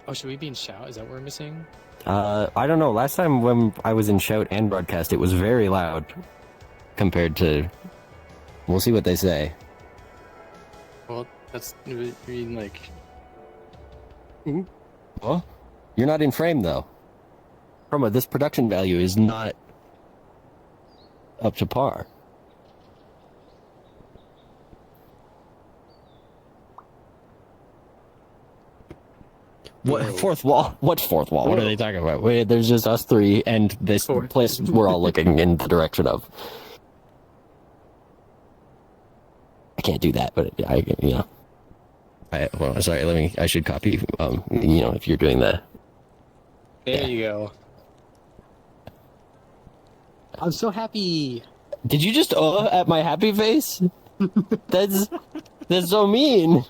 Oh, should we be in shout? Is that what we're missing? I don't know. Last time when I was in shout and broadcast, it was very loud compared to. We'll see what they say. Well, that's I mean like. Well, you're not in frame though. Chroma, this production value is not up to par. What fourth wall? What fourth wall? What are they talking about? There's just us three and this place we're all looking in the direction of. I can't do that, but well, sorry. I should copy. If you're doing that. There you go. I'm so happy. Did you just at my happy face? That's so mean.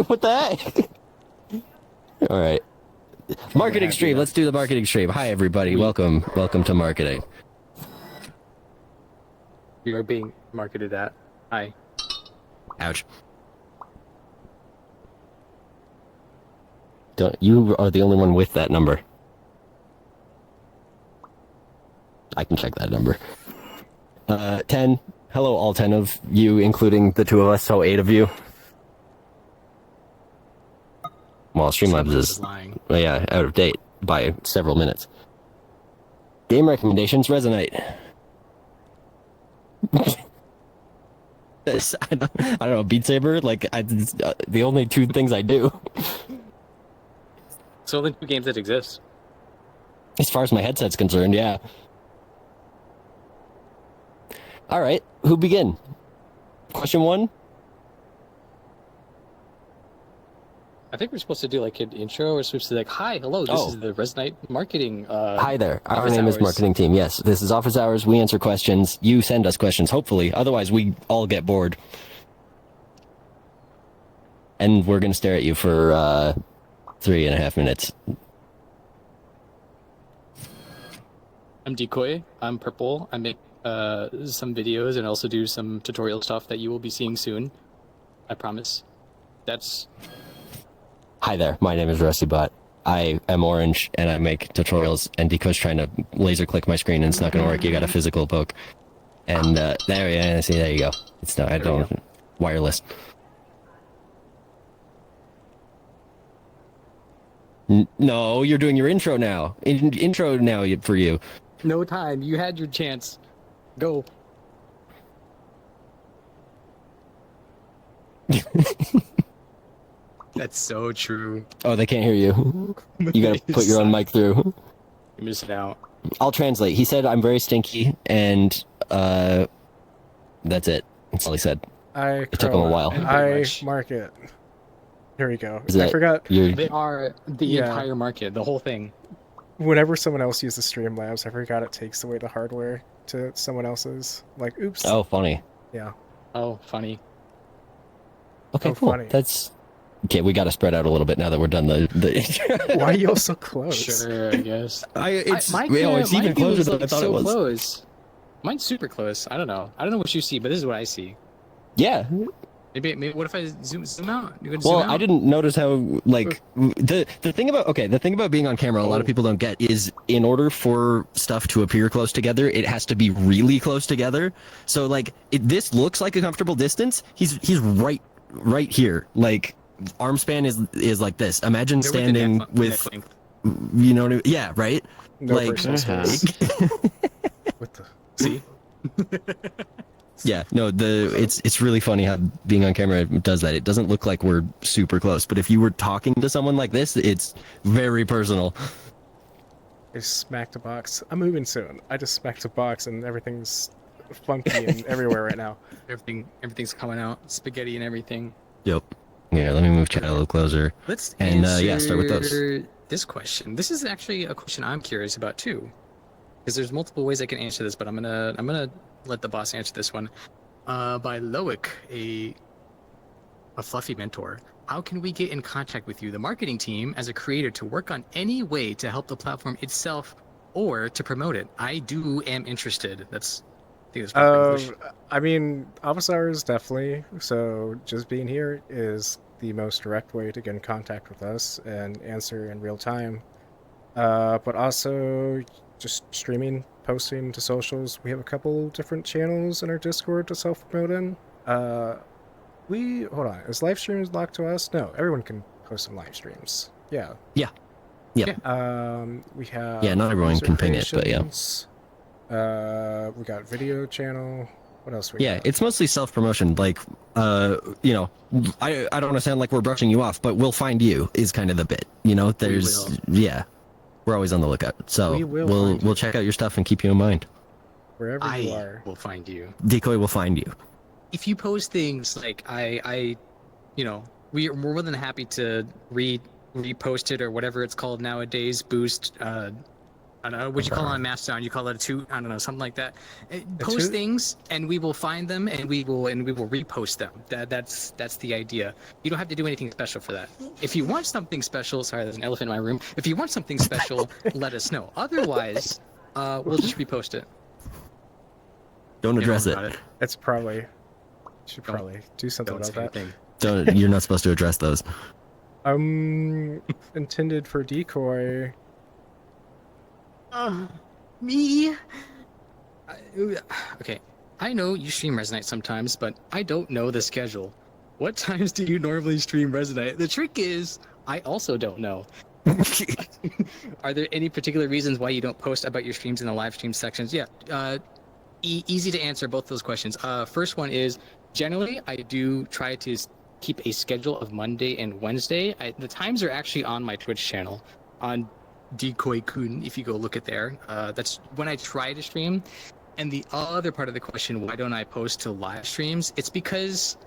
What the heck? All right. Marketing stream. Let's do the marketing stream. Hi, everybody. Welcome to marketing. You are being marketed at. Hi. Ouch. You are the only one with that number. I can check that number. 10. Hello, all 10 of you, including the two of us, so 8 of you. Well, Streamlabs is out of date by several minutes. Game recommendations, Resonate. I don't know, Beat Saber? The only two things I do. It's the only two games that exist. As far as my headset's concerned, yeah. Alright, who begin? Question 1? I think we're supposed to do like an intro. We're supposed to be like, hi, hello, this is the Resonate marketing. Hi there. Our name is Marketing Team. Yes, this is Office Hours. We answer questions. You send us questions, hopefully. Otherwise, we all get bored. And we're going to stare at you for 3.5 minutes. I'm Decoy. I'm Purple. I make some videos and also do some tutorial stuff that you will be seeing soon. I promise. That's... Hi there, my name is RustyBot. I am Orange, and I make tutorials, and Decoy's trying to laser click my screen, and it's not going to work. You got a physical poke. And there you go. It's not, I don't, wireless. No, you're doing your intro now. Intro now for you. No time. You had your chance. Go. That's so true. Oh, they can't hear you. You gotta put your own mic through. You're missing out. I'll translate. He said, I'm very stinky, and that's it. That's all he said. It took him a while. I market. Here we go. I forgot. They are the entire market, the whole thing. Whenever someone else uses Streamlabs, I forgot it takes away the hardware to someone else's. Like, oops. Oh, funny. Yeah. Oh, funny. Okay, cool. Funny. That's... Okay, we got to spread out a little bit now that we're done the... Why are you all so close? Sure, I guess. It's even closer than I thought it was. Close. Mine's super close. I don't know what you see, but this is what I see. Yeah. Maybe what if I zoom out? Well, I didn't notice how the thing about being on camera, a lot of people don't get is in order for stuff to appear close together, it has to be really close together. So this looks like a comfortable distance. He's right here. Like arm span is like this. Imagine standing with yeah, right? No personal space. What the? See? Yeah, no, it's really funny how being on camera does that. It doesn't look like we're super close, but if you were talking to someone like this, it's very personal. I just smacked a box. I'm moving soon. I just smacked a box and everything's funky and everywhere right now. Everything's coming out, spaghetti and everything. Yep. Yeah, let me move chat a little closer. Let's start with those. This question. This is actually a question I'm curious about too, because there's multiple ways I can answer this, but I'm gonna let the boss answer this one. By Loic, a fluffy mentor. How can we get in contact with you, the marketing team, as a creator, to work on any way to help the platform itself or to promote it? I am interested. I think that's I mean, Office Hours definitely. So just being here is the most direct way to get in contact with us and answer in real time. But also just streaming, posting to socials. We have a couple different channels in our Discord to self-promote in. Hold on, is live streams locked to us? No, everyone can post in live streams. Yeah. Yeah. We have. Yeah, not everyone can ping it, but yeah. We got video channel. What else we Yeah, got? it's mostly self-promotion. Like, you know, I don't want to sound like we're brushing you off, but we'll find you is kind of the bit. You know, there's yeah, we're always on the lookout. So we'll check out your stuff and keep you in mind. Wherever you are. will find you. Decoy will find you. If you post things like you know, we're more than happy to repost it or whatever it's called nowadays. Boost. I don't know what you call it on Mastodon. You call it a toot. I don't know, something like that. Post toot? things, and we will find them, and we will repost them. That's the idea. You don't have to do anything special for that. If you want something special, sorry, there's an elephant in my room. If you want something special, let us know. Otherwise, we'll just repost it. Don't address it. It's probably. Should probably do something Don't about say that. anything. You're not supposed to address those. Intended for Decoy. Me? Okay, I know you stream Resonate sometimes, but I don't know the schedule. What times do you normally stream Resonate? The trick is, I also don't know. Are there any particular reasons why you don't post about your streams in the live stream sections? Yeah, easy to answer both those questions. First one is, generally, I do try to keep a schedule of Monday and Wednesday. The times are actually on my Twitch channel, on Decoy Kun, if you go look at there. That's when I try to stream. And the other part of the question, why don't I post to live streams? It's because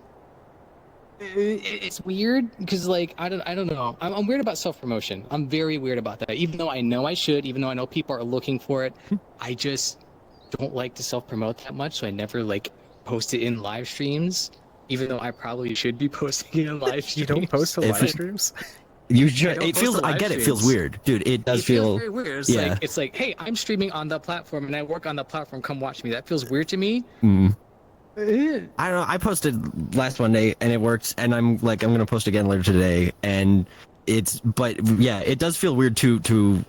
it's weird, because like I don't know. I'm weird about self-promotion. I'm very weird about that. Even though I know I should, even though I know people are looking for it, I just don't like to self-promote that much, so I never like post it in live streams, even though I probably should be posting it in live streams. You don't post to If live streams? You don't it post feels. to I live get it. Feels streams. weird, dude. It does It feels feel. very weird. Yeah. It's like, hey, I'm streaming on the platform and I work on the platform. Come watch me. That feels weird to me. I don't know. I posted last Monday and it worked, and I'm gonna post again later today, and but yeah, it does feel weird to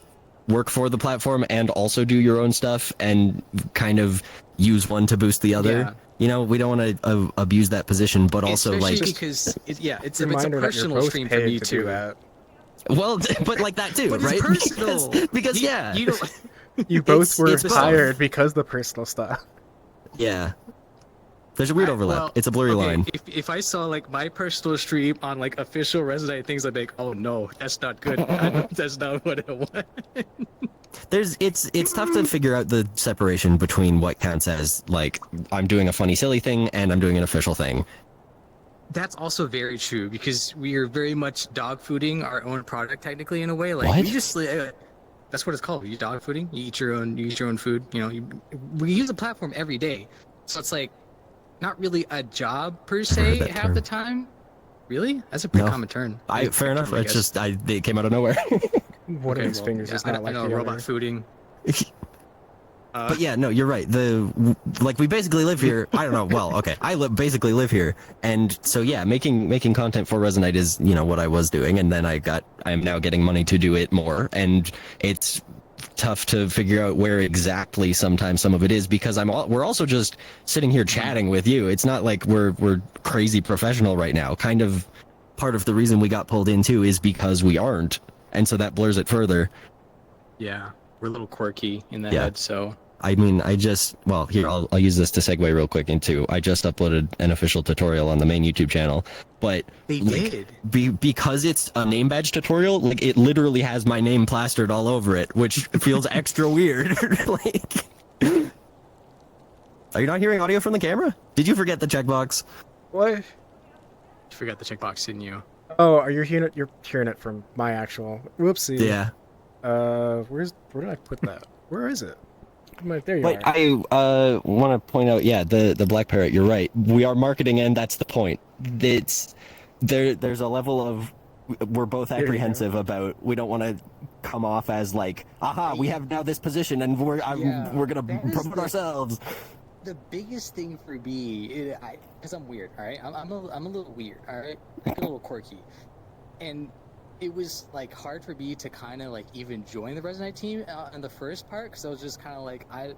work for the platform and also do your own stuff and kind of use one to boost the other. Yeah. You know, we don't want to abuse that position, but also Especially like, because it's a Reminder that you're personal both stream for paid me to too. do that. well, but like that too, But right? it's personal. Because yeah, You don't. You both were it's both. hired because of the personal stuff. yeah. There's a weird overlap. Well, It's a blurry okay, line. If I saw like my personal stream on like official Resonate things, I'd be like, oh no, that's not good. That's not what I want. It's tough to figure out the separation between what counts as like I'm doing a funny silly thing and I'm doing an official thing. That's also very true, because we are very much dog fooding our own product technically in a way. Like What? we just that's what it's called. You dog fooding. You eat your own food. You know, we use the platform every day, so it's like not really a job per se that half the term. time. Really, that's a pretty No. common term. Fair enough. I It's guess. just it came out of nowhere. One Okay, of these well, fingers yeah, is not I like know the robot other. fooding. But yeah, no, you're right. We basically live here. I don't know. Well, okay, basically live here, and so yeah, making content for Resonate is what I was doing, and then I am now getting money to do it more, and it's tough to figure out where exactly sometimes some of it is, because we're also just sitting here chatting with you. It's not like we're crazy professional right now. Kind of part of the reason we got pulled into is because we aren't, and so that blurs it further. Yeah, we're a little quirky in the Yeah. head, so. I mean, here, I'll use this to segue real quick into, I just uploaded an official tutorial on the main YouTube channel, but They like, did. because it's a name badge tutorial, like it literally has my name plastered all over it, which feels extra weird. Like, are you not hearing audio from the camera? Did you forget the checkbox? What? You forgot the checkbox, didn't you? Oh, you're hearing it from my actual. Whoopsie. Yeah. Where did I put that? Where is it? There you But are. I want to point out, yeah, the Black Parrot, you're right. We are marketing, and that's the point. There's a level of, we're both you go. apprehensive about, we don't want to come off as like, aha, we have now this position, and we're Yeah, gonna that is promote the- ourselves. the biggest thing for me, because I'm weird, all right. I'm a little weird, all right. I'm a little quirky, and it was like hard for me to kind of like even join the Resonite team in the first part because I was just kind of like I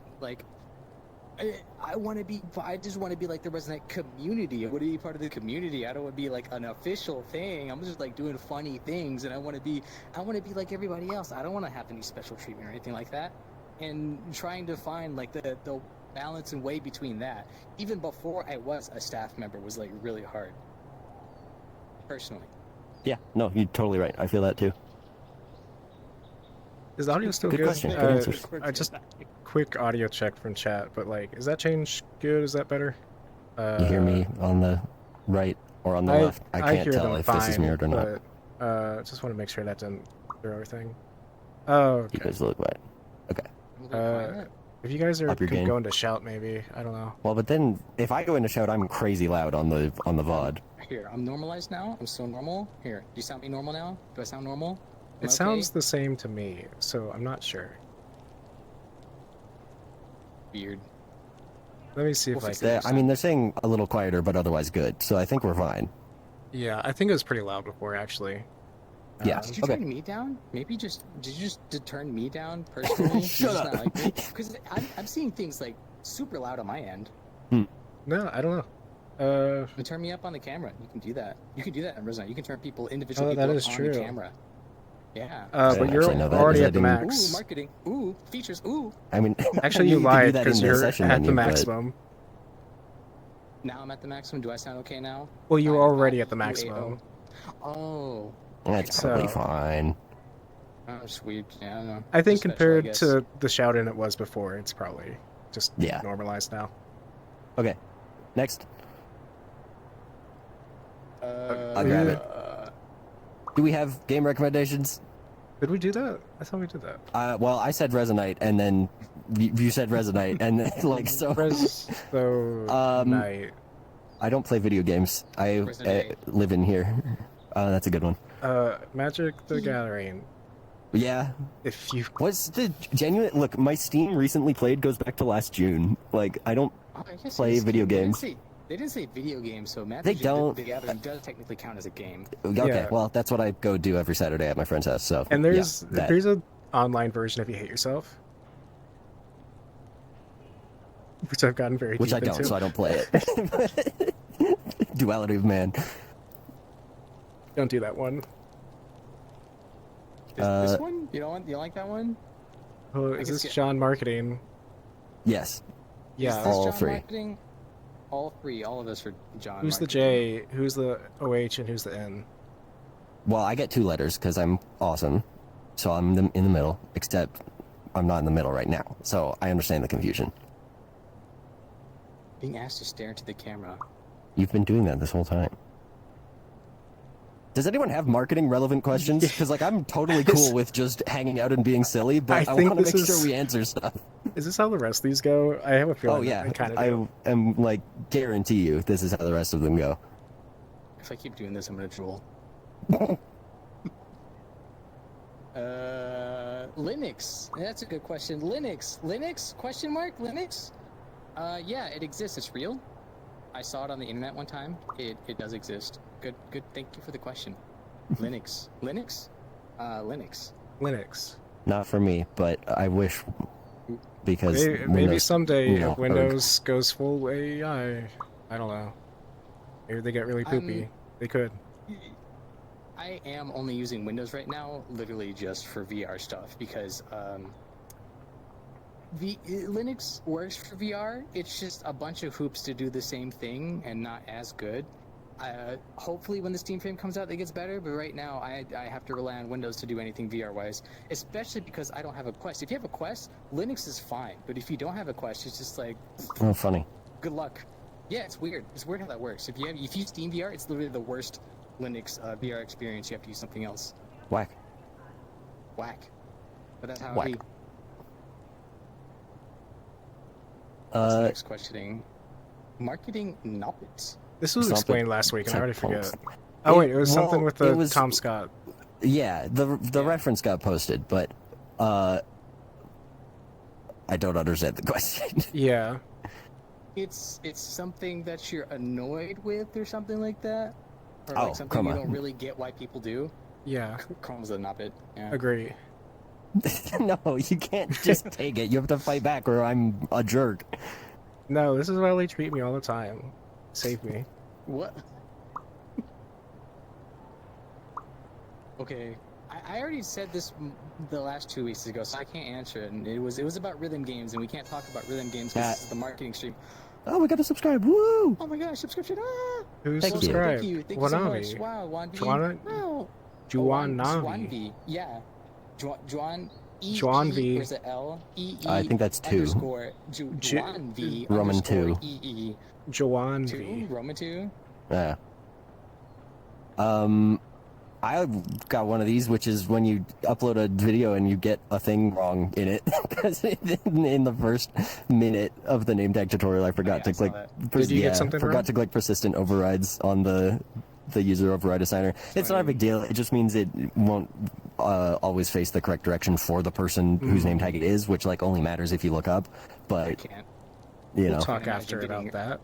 want to be. I just want to be like the Resonite community. I want to be part of the community. I don't want to be like an official thing. I'm just like doing funny things, and I want to be like everybody else. I don't want to have any special treatment or anything like that. And trying to find like the balance and way between that, even before I was a staff member, was like really hard. Personally. Yeah, no, you're totally right. I feel that too. Is the audio still Good good? question. Good answers. I just quick audio check from chat, but like, is that change good? Is that better? You hear me on the right or on the left? I can't hear tell them if this is fine, mirrored or not. but just want to make sure that didn't throw everything. Oh, You okay. guys look right. Okay. I'm a little quiet. If you guys are Up your could game. go into shout, maybe I don't know. Well, but then if I go into shout, I'm crazy loud on the VOD. Here, I'm normalized now. I'm so normal. Here, do you sound me normal now? Do I sound normal? Am I It okay? sounds the same to me, so I'm not sure. weird. Let me see We'll if I fix can. that. I mean, they're saying a little quieter, but otherwise good. So I think we're fine. Yeah, I think it was pretty loud before, actually. Yeah. Did you Okay. turn me down? Maybe did you just turn me down personally? Shut up. Because I'm seeing things like super loud on my end. No, I don't know. You turn me up on the camera. You can do that. You can do that in Resonate. You can turn individual Oh, people that up is on true. the camera. Yeah. I But didn't you're actually know that. already Is at the that in- max. Ooh, marketing. Ooh, features. Ooh. I mean, Actually, you you could do lied that in because the you're session at the menu, but- maximum. Now I'm at the maximum. Do I sound okay now? Well, you were 95, already at the 280. maximum. Oh. That's probably So- fine. Oh, sweet. Yeah, I don't know. I think Special, compared guess. to the shout in it was before, it's probably just Yeah. normalized now. Okay. Next. I'll grab it. Do we have game recommendations? Did we do that? I thought we did that. Well, I said Resonite, and then you said Resonate, and then, like so. So night. I don't play video games. I Resonate. live in here. That's a good one. Magic the Gathering. Yeah. If you What's the genuine look? My Steam recently played goes back to last June. Like I don't. Oh, I guess play it is video game. games. They didn't say video games, so Magic They don't. The Gathering does technically count as a game. Okay, Yeah. well that's what I go do every Saturday at my friend's house. So and there's yeah, that. there's a online version if you hate yourself, which I've gotten very which deep I don't, into. so I don't play it. Duality of man. Don't do that one. This one? You don't like that one? Oh, I is guess this yeah. John Marketing? Yes. Is Yeah. this All John three. Marketing? All three. All of us are John. Who's the Marketing. J? Who's the OH? And who's the N? Well, I get 2 letters because I'm awesome, so I'm in the middle. Except I'm not in the middle right now, so I understand the confusion. Being asked to stare into the camera. You've been doing that this whole time. Does anyone have marketing relevant questions? Because like I'm totally cool with just hanging out and being silly, but I I think want to this make sure is- we answer stuff. Is this how the rest of these go? I have a feeling. Oh yeah, They kind of I do. am like guarantee you this is how the rest of them go. If I keep doing this, I'm gonna drool. Linux. That's a good question. Linux? Question mark? Linux? Yeah, it exists. It's real. I saw it on the internet one time. It does exist. Good. Thank you for the question. Linux. Linux? Linux. Linux. Not for me, but I wish because Maybe Windows, someday you know, if Windows goes full AI. I don't know. Maybe they get really poopy. They could. I am only using Windows right now, literally just for VR stuff, because Linux works for VR. It's just a bunch of hoops to do the same thing and not as good. Hopefully when the Steam Frame comes out, it gets better, but right now I have to rely on Windows to do anything VR-wise, especially because I don't have a Quest. If you have a Quest, Linux is fine, but if you don't have a Quest, it's just like, Oh, funny. good luck. Yeah, it's weird. It's weird how that works. If you use Steam VR, it's literally the worst Linux VR experience. You have to use something else. Whack. Whack. But that's how Whack. it be. What's the Uh, next questioning? Marketing Nuppets. This was Something- explained last week, and I already something. forget. Oh wait, it was something well, with it the was- Tom Scott. yeah, the Yeah. reference got posted, but I don't understand the question. Yeah. it's something that you're annoyed with or something like that, or Oh, like something you Chroma. don't really get why people do. Yeah, Chrome's a nubbit. Yeah. agree. No, you can't just take it. You have to fight back, or I'm a jerk. No, this is how they treat me all the time. Save me. What? Okay, I already said this the last 2 weeks ago, so I can't answer it. And it was about rhythm games, and we can't talk about rhythm games because this is the marketing stream. Oh, we got to subscribe. Woo! Oh my gosh, subscription! Ah! Who's Thank you. subscribed? Thank you so much. Wanami. Wow, Juan V. Juana- Wow. Juanavi. Juan V. Yeah. Juan E. Juan E, V. Or is it L? E. E. I think that's 2. Underscore. Juan V. Roman underscore 2. E. E. Joan 2? V. Roman 2? Yeah. I got one of these, which is when you upload a video and you get a thing wrong in it. Because in the first minute of the name tag tutorial, I forgot I to saw click. that. Did you get something forgot wrong? to click persistent overrides on the user override assigner. It's not a big deal. It just means it won't always face the correct direction for the person whose name tag it is, which like only matters if you look up. I But can't. you We'll know, talk Imagine after getting about that.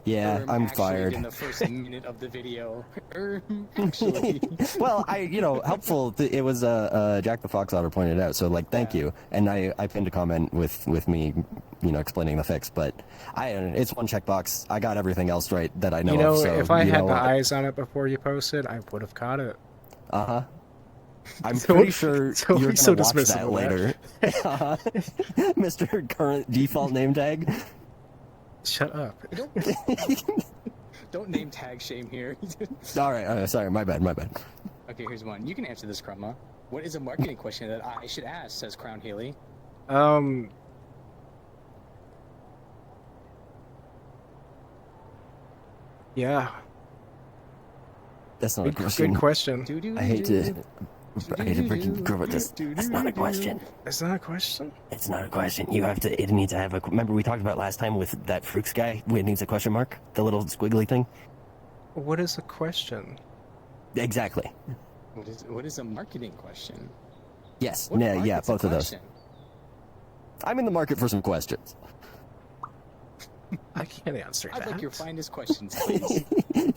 yeah, I'm actually fired. In the first minute of the video. Actually. Well, helpful. It was Jack the Fox Otter pointed out. So like, thank you. And I pinned a comment with me, explaining the fix. But it's one checkbox. I got everything else right that I know. You know, of, so, if I you had know the what? eyes on it before you posted, I would have caught it. Uh-huh. I'm So- pretty sure so you're be so gonna watch dismissive that of later. Uh-huh. Mr. Current Default Name Tag. Shut up. Don't name tag shame here. All right, sorry, my bad. Okay, here's one. You can answer this, Chroma. What is a marketing question that I should ask? Says Crown Haley. Yeah. That's not a Good, question. good question. I hate to freaking grow with this. That's not a question. Is that a question? It's not a question. You have to. It needs to have a. Remember we talked about last time with that Fruits guy? It needs a question mark. The little squiggly thing. What is a question? Exactly. What is a marketing question? Yes. What Yeah. market's a Both of those. question? I'm in the market for some questions. I can't answer I'd that. like your finest questions, please.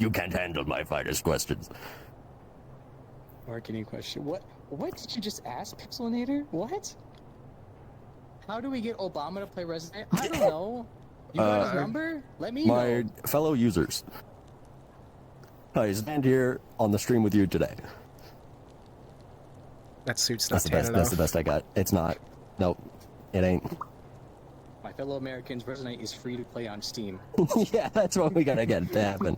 You can't handle my finest questions. Marketing question. What did you just ask, Pixelinator? What? How do we get Obama to play Resident? I don't know. You got his number? Let me My know. fellow users, I stand here on the stream with you today. That suits That's not the best. tan That's the enough. best I got. It's not. Nope. It ain't. My fellow Americans, Resident is free to play on Steam. Yeah, that's what we gotta get to happen.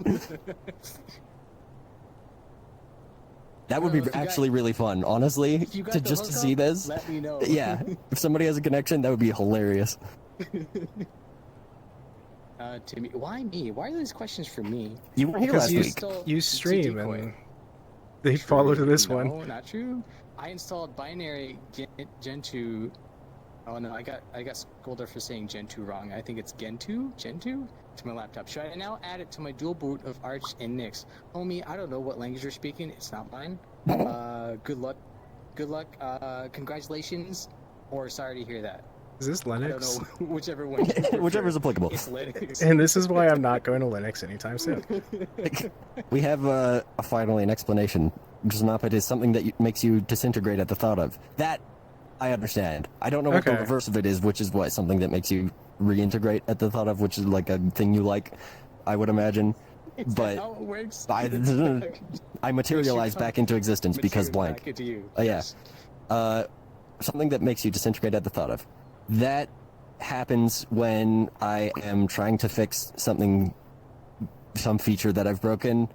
That would be Well, if you got- actually really fun, honestly, If you got to the just to hookup, see this. let me know. Yeah, if somebody has a connection, that would be hilarious. To me, why me? Why are these questions for me? You were here Because last you week. Install- You it's a stream decoy. and they follow to this no, one. not true. I installed binary Gentoo. Oh no, I got scolded for saying Gentoo wrong. I think it's Gentoo to my laptop. Should I now add it to my dual boot of Arch and Nix? Homie, I don't know what language you're speaking. It's not mine. Good luck. Congratulations. Or sorry to hear that. Is this I don't Linux? know. Whichever one. you prefer. Whichever's applicable. It's Linux. And this is why I'm not going to Linux anytime soon. We have finally an explanation. Grzmopit is something that makes you disintegrate at the thought of. That, I understand. I don't know what the Okay. reverse of it is, which is what? Something that makes you reintegrate at the thought of, which is like a thing you like, I would imagine. Is that But how it works? I materialize back into existence because Material blank. back into you. Oh, yeah. Yes. Something that makes you disintegrate at the thought of. That happens when I am trying to fix some feature that I've broken,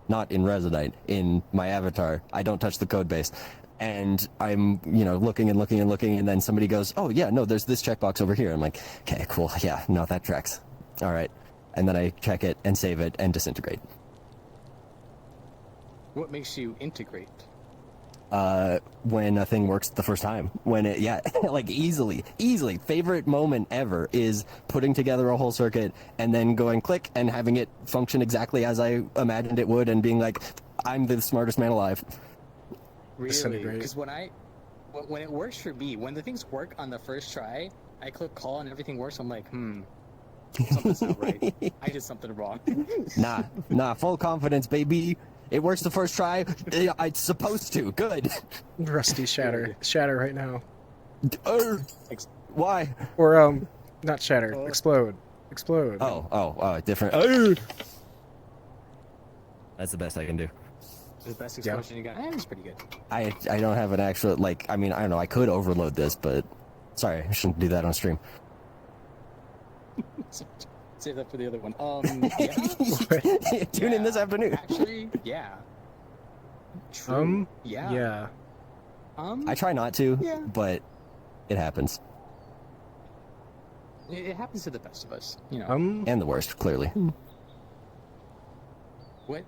not in Resident, in my avatar. I don't touch the code base. And I'm, looking and looking and looking, and then somebody goes, oh, yeah, no, there's this checkbox over here. I'm like, okay, cool, yeah, no, that tracks. All right. And then I check it and save it and disintegrate. What makes you integrate? When a thing works the first time. When it, yeah, like easily. Favorite moment ever is putting together a whole circuit and then going click and having it function exactly as I imagined it would and being like, I'm the smartest man alive. Really? Disintegrate. Because when it works for me, when the things work on the first try, I click call and everything works. I'm like, Something's not right. I did something wrong. Nah, full confidence, baby. It works the first try. It's supposed to. Good. Rusty shatter. Shatter right now. Why? Or, not shatter. Explode. Explode. Oh, different. That's the best I can do. The best explosion you got. It was pretty good. I don't have an actual, like, I mean, I don't know. I could overload this, but sorry, I shouldn't do that on stream. Save that for the other one. Yeah. Tune in this afternoon. Actually, yeah. True. Yeah. I try not to, Yeah. but it happens. It happens to the best of us, you know. And the worst, clearly. What?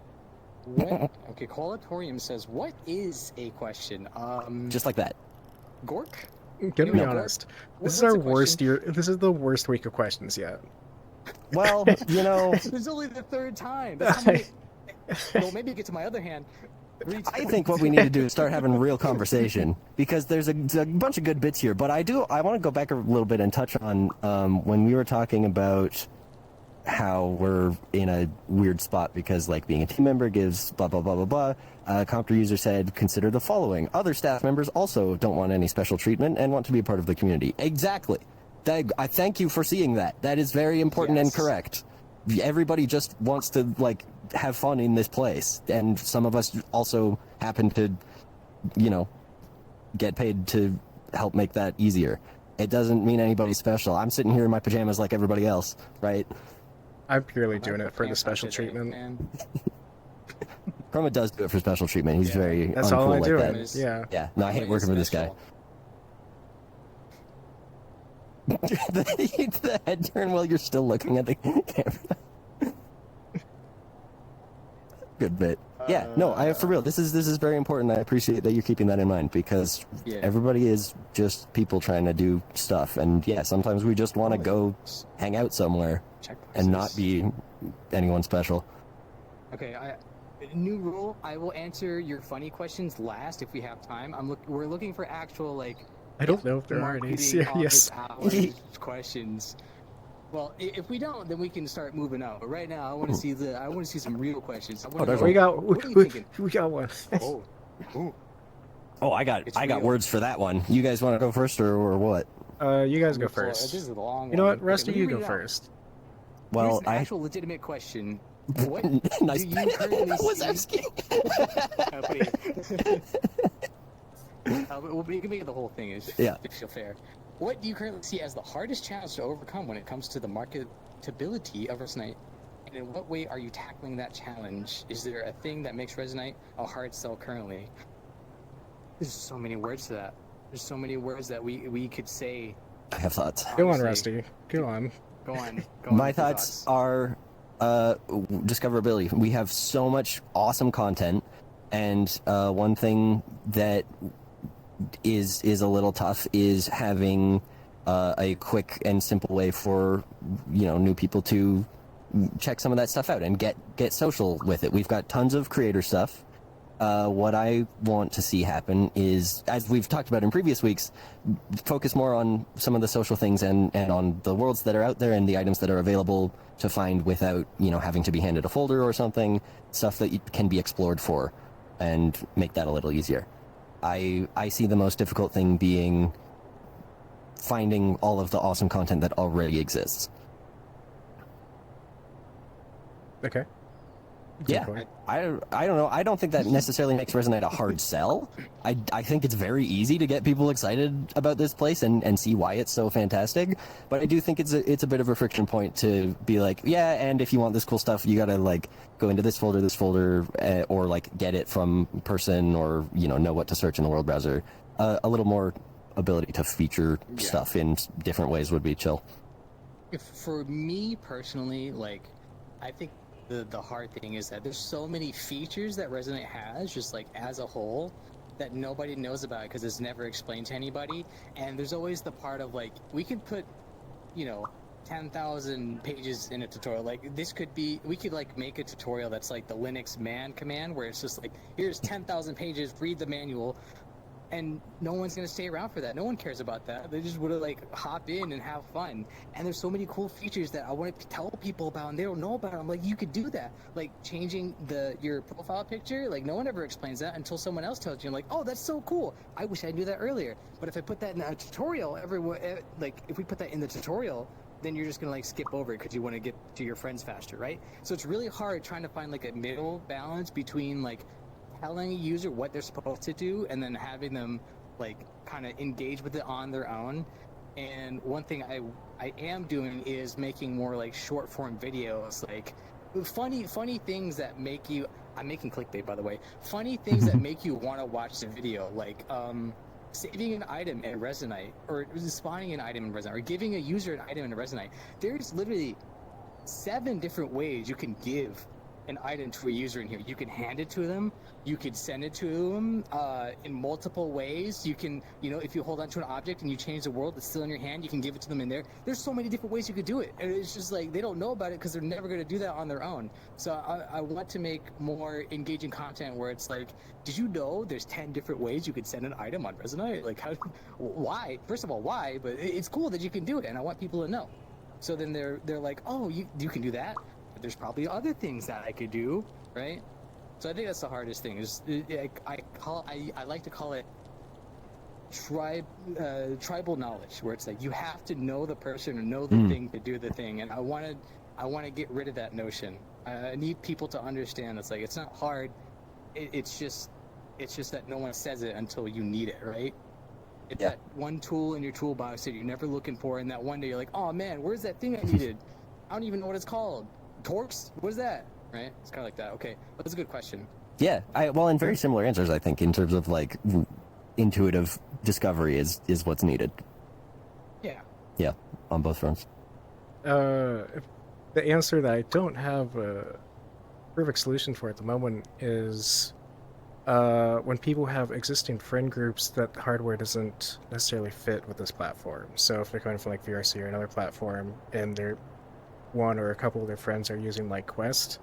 Okay, Qualatorium says, what is a question? Just like that. Gork? Gonna be No. honest. What's This is our a worst question? year. This is the worst week of questions yet. Well, you know, It's only the third time. That's how many... Well, maybe get to my other hand. I think what we need to do is start having real conversation because there's a bunch of good bits here. But I want to go back a little bit and touch on when we were talking about how we're in a weird spot because, like, being a team member gives blah blah blah blah blah. Compter user said, consider the following: other staff members also don't want any special treatment and want to be a part of the community. Exactly. I thank you for seeing that. That is very important and Yes. correct. Everybody just wants to, like, have fun in this place, and some of us also happen to, you know, get paid to help make that easier. It doesn't mean anybody's special. I'm sitting here in my pajamas like everybody else, right? I'm purely doing it for the special treatment. Man. Chroma does do it for special treatment. He's Yeah. very That's uncool all I like do. that. Yeah. Yeah, no, I hate Chroma working is for this guy. special. The head turn while you're still looking at the camera. Good bit. Yeah, no, for real. This is very important. I appreciate that you're keeping that in mind because Yeah. everybody is just people trying to do stuff, and yeah, sometimes we just want to go hang out somewhere Check and not boxes. be anyone special. Okay, new rule. I will answer your funny questions last if we have time. We're looking for actual, like, I don't know if there are any marketing serious. office hours questions. Well, if we don't, then we can start moving out. But right now, I want to see some real questions. I wanna there's know- We got What are you thinking? we got one. Oh, ooh. Oh, I got It's real. real. Words for that one. You guys want to go first or what? You guys go Before- first. This is a long You know one. what, Rusty, Okay, you let me go read it out. first. Well, Here's an I actual legitimate question. What nice. do you currently was see? asking. We can make it the whole thing. It's Yeah. feel fair. What do you currently see as the hardest challenge to overcome when it comes to the marketability of Resonite? And in what way are you tackling that challenge? Is there a thing that makes Resonite a hard sell currently? There's so many words to that. There's so many words that we could say. I have thoughts. Go on, Honestly. Rusty. Go on. Go on. My with your thoughts are discoverability. We have so much awesome content, and one thing that is a little tough is having a quick and simple way for new people to check some of that stuff out and get social with it. We've got tons of creator stuff. What I want to see happen is, as we've talked about in previous weeks, focus more on some of the social things and on the worlds that are out there and the items that are available to find without, having to be handed a folder or something, stuff that can be explored for, and make that a little easier. I see the most difficult thing being finding all of the awesome content that already exists. Okay. Yeah, Point. I don't know. I don't think that necessarily makes Resonate a hard sell. I think it's very easy to get people excited about this place and see why it's so fantastic. But I do think it's a bit of a friction point to be like, yeah, and if you want this cool stuff, you gotta like go into this folder, or like get it from person, or know what to search in the world browser. A little more ability to feature stuff in different ways would be chill. For me personally, like, I think the hard thing is that there's so many features that Resonate has, just like as a whole, that nobody knows about because it's never explained to anybody. And there's always the part of like, we could put 10,000 pages in a tutorial. Like, we could like make a tutorial that's like the Linux man command, where it's just like, here's 10,000 pages, read the manual. and no one's gonna stay around for that. No one cares about that. They just want to like hop in and have fun. And there's so many cool features that I want to tell people about, and they don't know about. I'm like, you could do that, like changing your profile picture. Like no one ever explains that until someone else tells you. I'm like, oh, that's so cool. I wish I knew that earlier. But if I put that in a tutorial, everyone like if we put that in the tutorial, then you're just gonna like skip over it because you want to get to your friends faster, right? So it's really hard trying to find like a middle balance between like telling a user what they're supposed to do and then having them like kind of engage with it on their own. And one thing I am doing is making more like short form videos, like funny things that make you, I'm making clickbait by the way, funny things that make you want to watch the video, like saving an item in Resonite, or spawning an item in Resonite, or giving a user an item in Resonite. There's literally 7 different ways you can give an item to a user in here. You can hand it to them, you could send it to them in multiple ways. You can, you know, if you hold on to an object and you change the world, it's still in your hand, you can give it to them in there. There's so many different ways you could do it, and it's just like they don't know about it because they're never going to do that on their own. So I want to make more engaging content where it's like, did you know there's 10 different ways you could send an item on Resonite? Like how, why? First of all, why? But it's cool that you can do it, and I want people to know. So then they're like, oh, you can do that? But there's probably other things that I could do, right? So I think that's the hardest thing. Is I like to call it tribal knowledge, where it's like you have to know the person or know the thing to do the thing. And I want to get rid of that notion. I need people to understand it's like it's not hard. It's just that no one says it until you need it, right? It's that one tool in your toolbox that you're never looking for, and that one day you're like, oh man, where's that thing I needed? I don't even know what it's called. Torx? What is that? Right? It's kind of like that. Okay, that's a good question. Yeah, well, and very similar answers, I think, in terms of like intuitive discovery is what's needed. Yeah. Yeah, on both fronts. The answer that I don't have a perfect solution for at the moment is when people have existing friend groups that the hardware doesn't necessarily fit with this platform. So if they're coming from like VRC or another platform, and they're one or a couple of their friends are using like Quest,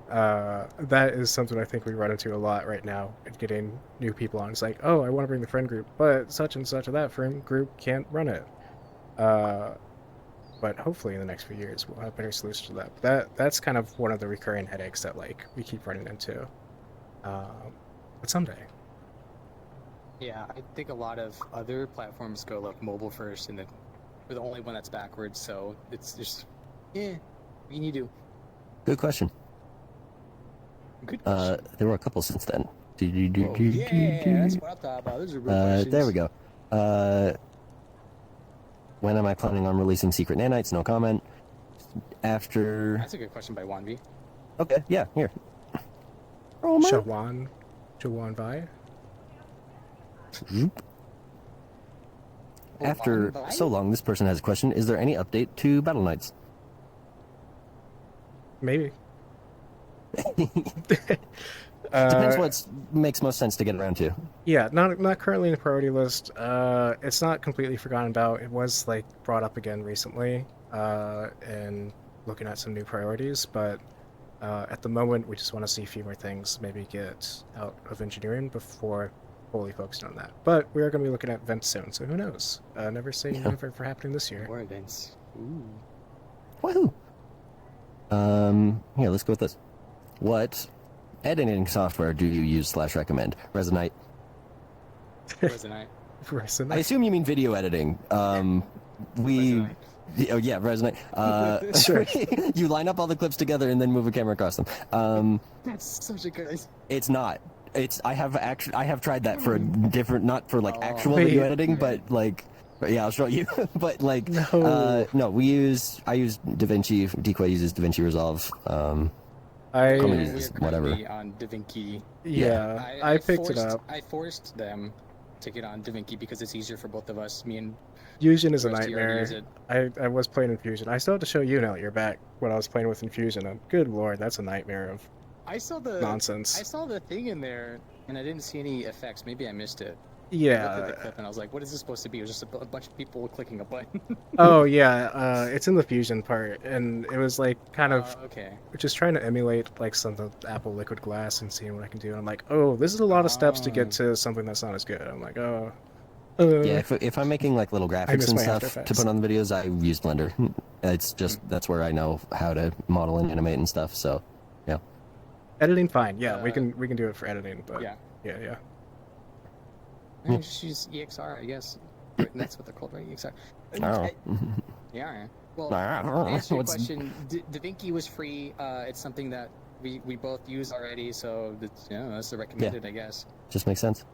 that is something I think we run into a lot right now in getting new people on. It's like, oh, I want to bring the friend group, but such and such of that friend group can't run it. But hopefully in the next few years we'll have better solutions to that. That's kind of one of the recurring headaches that like we keep running into. But someday. Yeah, I think a lot of other platforms go like mobile first, and then we're the only one that's backwards. So it's just, yeah, what can you do? Good question. Good question. There were a couple since then. Yeah, that's what I'm talking about. Those are real questions. There we go. When am I planning on releasing Secret Nanites? No comment. After... That's a good question by Wanvi. Okay, yeah, here. Oh, my... Shawan Vai. After so long, this person has a question. Is there any update to Battle Knights? Maybe. Depends what makes most sense to get around to. Yeah, not currently in the priority list. It's not completely forgotten about. It was like brought up again recently, and looking at some new priorities. But at the moment, we just want to see a few more things maybe get out of engineering before fully focused on that. But we are going to be looking at events soon, so who knows? Never say never for happening this year. More events. Ooh. Woohoo! Here, let's go with this. What editing software do you use / recommend? Resonite. Resonite. Resonite. I assume you mean video editing. Resonite. Oh yeah, Resonite. Sure. You line up all the clips together and then move a camera across them. That's such a good idea. It's not. I have tried that for a different, not for like actual Wait. video editing, but like, yeah, I'll show you. But like, no, I use DaVinci. Decoy uses DaVinci Resolve. Comedy is whatever. On DaVinci. Yeah, I picked it up. I forced them to get on DaVinci because it's easier for both of us. Me and Fusion is a Rusty already use nightmare. it. I was playing Infusion. I still have to show you now that you're back when I was playing with Infusion. And good lord, that's a nightmare of I saw the nonsense. I saw the thing in there, and I didn't see any effects. Maybe I missed it. I looked at the clip and I was like, what is this supposed to be? It was just a bunch of people clicking a button. Oh yeah, it's in the fusion part, and it was like kind of okay. just trying to emulate like some of the Apple Liquid Glass and seeing what I can do. And I'm like, oh, this is a lot of steps to get to something that's not as good. I'm like, oh. Yeah, if I'm making like little graphics miss and my stuff After to Effects. put on the videos, I use Blender. It's just that's where I know how to model and animate and stuff. So, yeah. Editing, fine. Yeah, we Uh, can do it for editing, but Yeah. yeah. I just use EXR, I guess. That's what they're called, right? EXR. I don't know. Yeah. Well, I to don't know. answer your What's- question, DaVinci was free. It's something that we both use already, so that's the recommended, I guess. Just makes sense.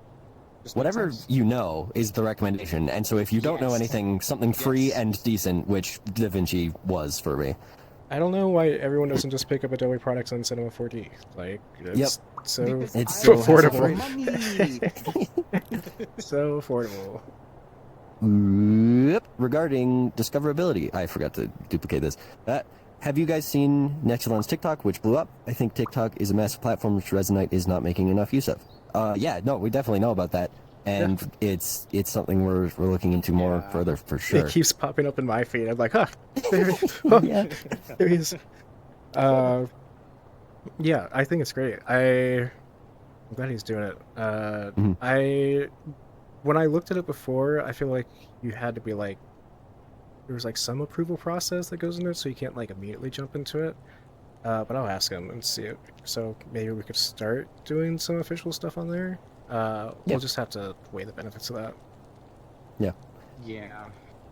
Just makes Whatever sense. you know is the recommendation, and so if you don't know Yes. anything, something free Yes. and decent, which DaVinci was for me. I don't know why everyone doesn't just pick up Adobe products on Cinema 4D. Like, it's so Because It's I so have affordable. money. so affordable. Yep. Regarding discoverability, I forgot to duplicate this. Have you guys seen Nexulon's TikTok, which blew up? I think TikTok is a massive platform which Resonite is not making enough use of. Yeah, no, we definitely know about that, and it's something we're looking into more Yeah. further for sure. It keeps popping up in my feed. I'm like, huh, there, Yeah. there he is. Yeah, I think it's great. I'm glad he's doing it. Mhm. When I looked at it before, I feel like you had to be like, there was like some approval process that goes into it, so you can't like immediately jump into it. But I'll ask him and see it. So maybe we could start doing some official stuff on there. Yeah. We'll just have to weigh the benefits of that. Yeah.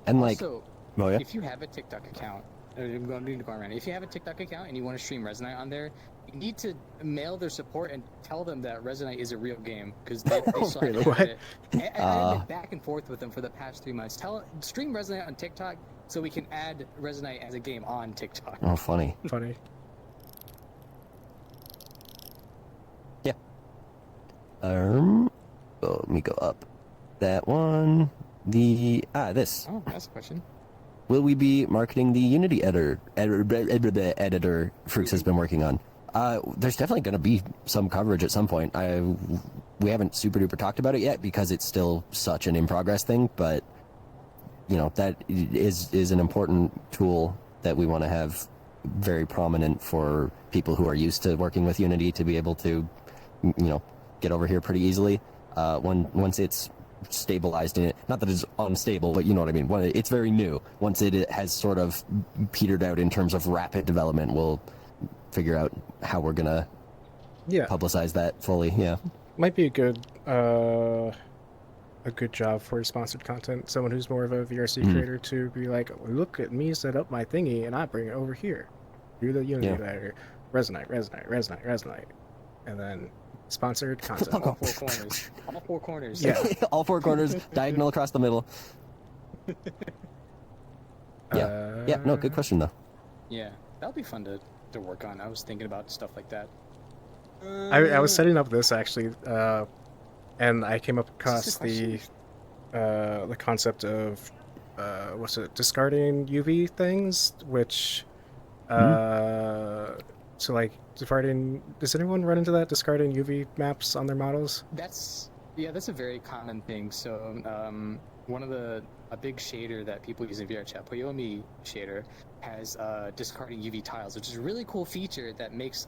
And like, Also, oh yeah, if you have a TikTok account, I'm going to go around. If you have a TikTok account and you want to stream Resonite on there, you need to mail their support and tell them that Resonite is a real game because they still Really? haven't had What? it. I've been back and forth with them for the past 3 months. Stream Resonite on TikTok so we can add Resonite as a game on TikTok. oh funny. Funny. Oh, let me go up. That one. This. Oh, that's a question. Will we be marketing the Unity editor Fruix has been working on? There's definitely going to be some coverage at some point. We haven't super duper talked about it yet because it's still such an in progress thing, but you know that is an important tool that we want to have very prominent for people who are used to working with Unity to be able to, you know, get over here pretty easily. Once it's stabilized in it, not that it's unstable, but you know what I mean. When it's very new, once it has sort of petered out in terms of rapid development, we'll figure out how we're gonna Yeah, publicize that fully. Yeah. might be a good job for sponsored content. Someone who's more of a VRC Mhm. creator to be like, look at me set up my thingy and I bring it over here. Do the Unity Yeah. editor. Resonite. And then sponsored content. All four corners. All four corners. Yeah. All four corners, diagonal across the middle. Yeah, no, good question though. Yeah. That'll be fun to work on. I was thinking about stuff like that. I was setting up this actually, and I came up across a the concept of what's it, discarding UV things, which so like discarding. Does anyone run into that, discarding UV maps on their models? That's a very common thing. So one of a big shader that people use in VRChat, Poyomi shader, has discarding UV tiles, which is a really cool feature that makes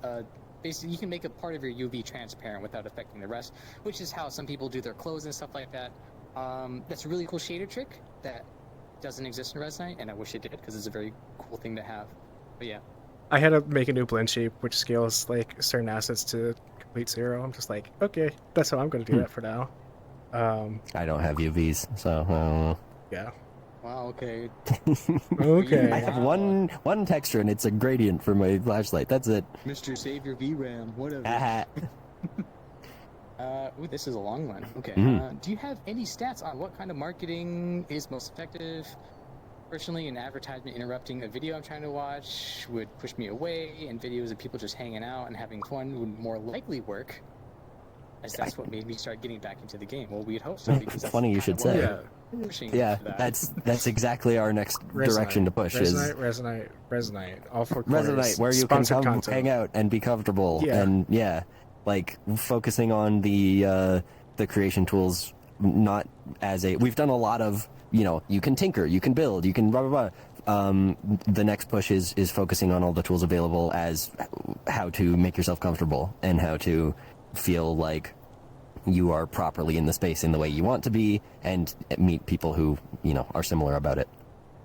basically you can make a part of your UV transparent without affecting the rest, which is how some people do their clothes and stuff like that. That's a really cool shader trick that doesn't exist in Resonite, and I wish it did because it's a very cool thing to have. But yeah. I had to make a new blend shape which scales like certain assets to complete 0. I'm just like, okay, that's how I'm going to do that for now. I don't have UVs, so I don't know. Yeah. Wow. Okay. Okay. I have one texture and it's a gradient for my flashlight. That's it. Mr. Save your VRAM. Whatever. Ah. Ooh, this is a long one. Okay. Mhm. Do you have any stats on what kind of marketing is most effective? Personally, an advertisement interrupting a video I'm trying to watch would push me away, and videos of people just hanging out and having fun would more likely work, as that's what made me start getting back into the game. Well, we'd hope so, because that's Funny you kinda should what say. Yeah. we're pushing Yeah, for that. that's exactly our next direction to push is Resonite. All four corners. Resonate, where you can Sponsored come content. hang out and be comfortable. Yeah. And yeah, like focusing on the creation tools not as a. We've done a lot of, you can tinker, you can build, you can blah blah blah. The next push is focusing on all the tools available as how to make yourself comfortable and how to feel like you are properly in the space in the way you want to be, and meet people who are similar about it.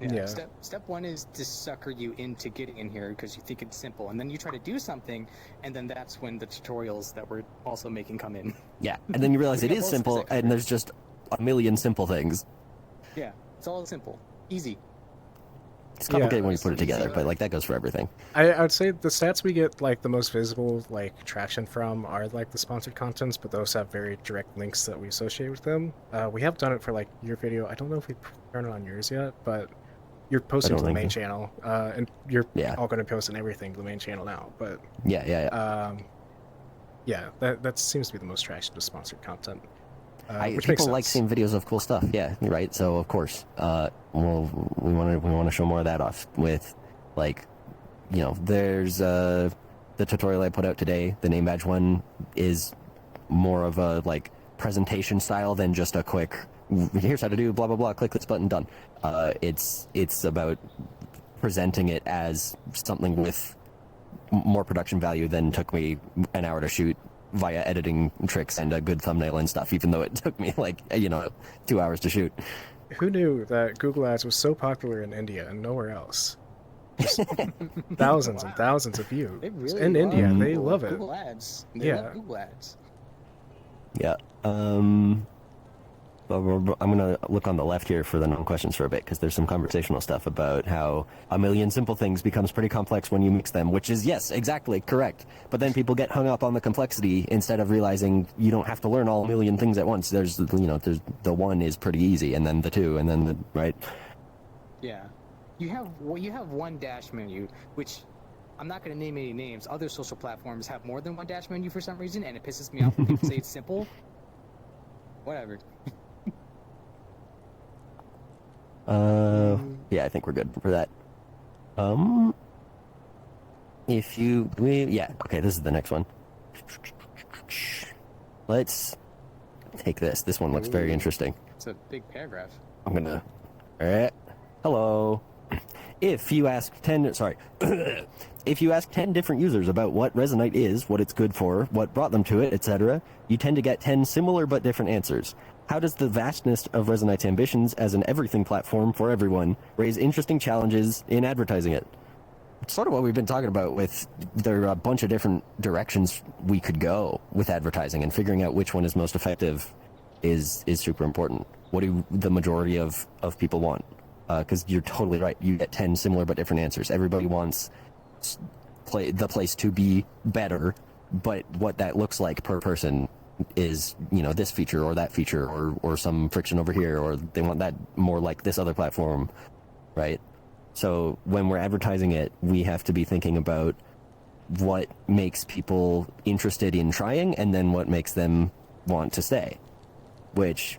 Yeah. Step one is to sucker you into getting in here because you think it's simple, and then you try to do something, and then that's when the tutorials that we're also making come in. Yeah, and then you realize it Yeah, is most simple, percent and there's just a million simple things. Yeah, it's all simple, easy. It's complicated Yeah. when you put it together, but like that goes for everything. I would say the stats we get like the most visible like traction from are like the sponsored contents, but those have very direct links that we associate with them. We have done it for like your video. I don't know if we've done it on yours yet, but you're posting don't to the think main so. channel, and you're Yeah. all going to post in everything to the main channel now. But Yeah. yeah, that seems to be the most traction to sponsored content. Which makes People sense. like seeing videos of cool stuff. Yeah, you're right. So of course, we want to show more of that off with, like, there's the tutorial I put out today. The name badge one is more of a like presentation style than just a quick. Here's how to do blah blah blah. Click this button, done. It's about presenting it as something with more production value than took me an hour to shoot via editing tricks and a good thumbnail and stuff, even though it took me like 2 hours to shoot. Who knew that Google Ads was so popular in India and nowhere else? Just thousands and thousands of views They really in India. love They Google- love it. Google Ads. They Yeah. love Google Ads. Yeah. I'm gonna look on the left here for the non-questions for a bit, because there's some conversational stuff about how a million simple things becomes pretty complex when you mix them, which is, yes, exactly correct. But then people get hung up on the complexity instead of realizing you don't have to learn all a million things at once. There's the one is pretty easy, and then the two, and then the right. Yeah. You have one dash menu, which I'm not going to name any names. Other social platforms have more than one dash menu for some reason, and it pisses me off when people say it's simple. Whatever. Yeah, I think we're good for that. Okay, this is the next one. Let's take this. This one looks very Ooh. interesting. It's a big paragraph. I'm gonna. Hello. If you ask 10 different users about what Resonite is, what it's good for, what brought them to it, etc., you tend to get 10 similar but different answers. How does the vastness of Resonite's ambitions as an everything platform for everyone raise interesting challenges in advertising it? It's sort of what we've been talking about with, there are a bunch of different directions we could go with advertising, and figuring out which one is most effective is super important. What do the majority of people want? Because you're totally right. You get 10 similar but different answers. Everybody wants the place to be better, but what that looks like per person is, this feature or that feature or some friction over here, or they want that more like this other platform, right? So when we're advertising it, we have to be thinking about what makes people interested in trying, and then what makes them want to stay, which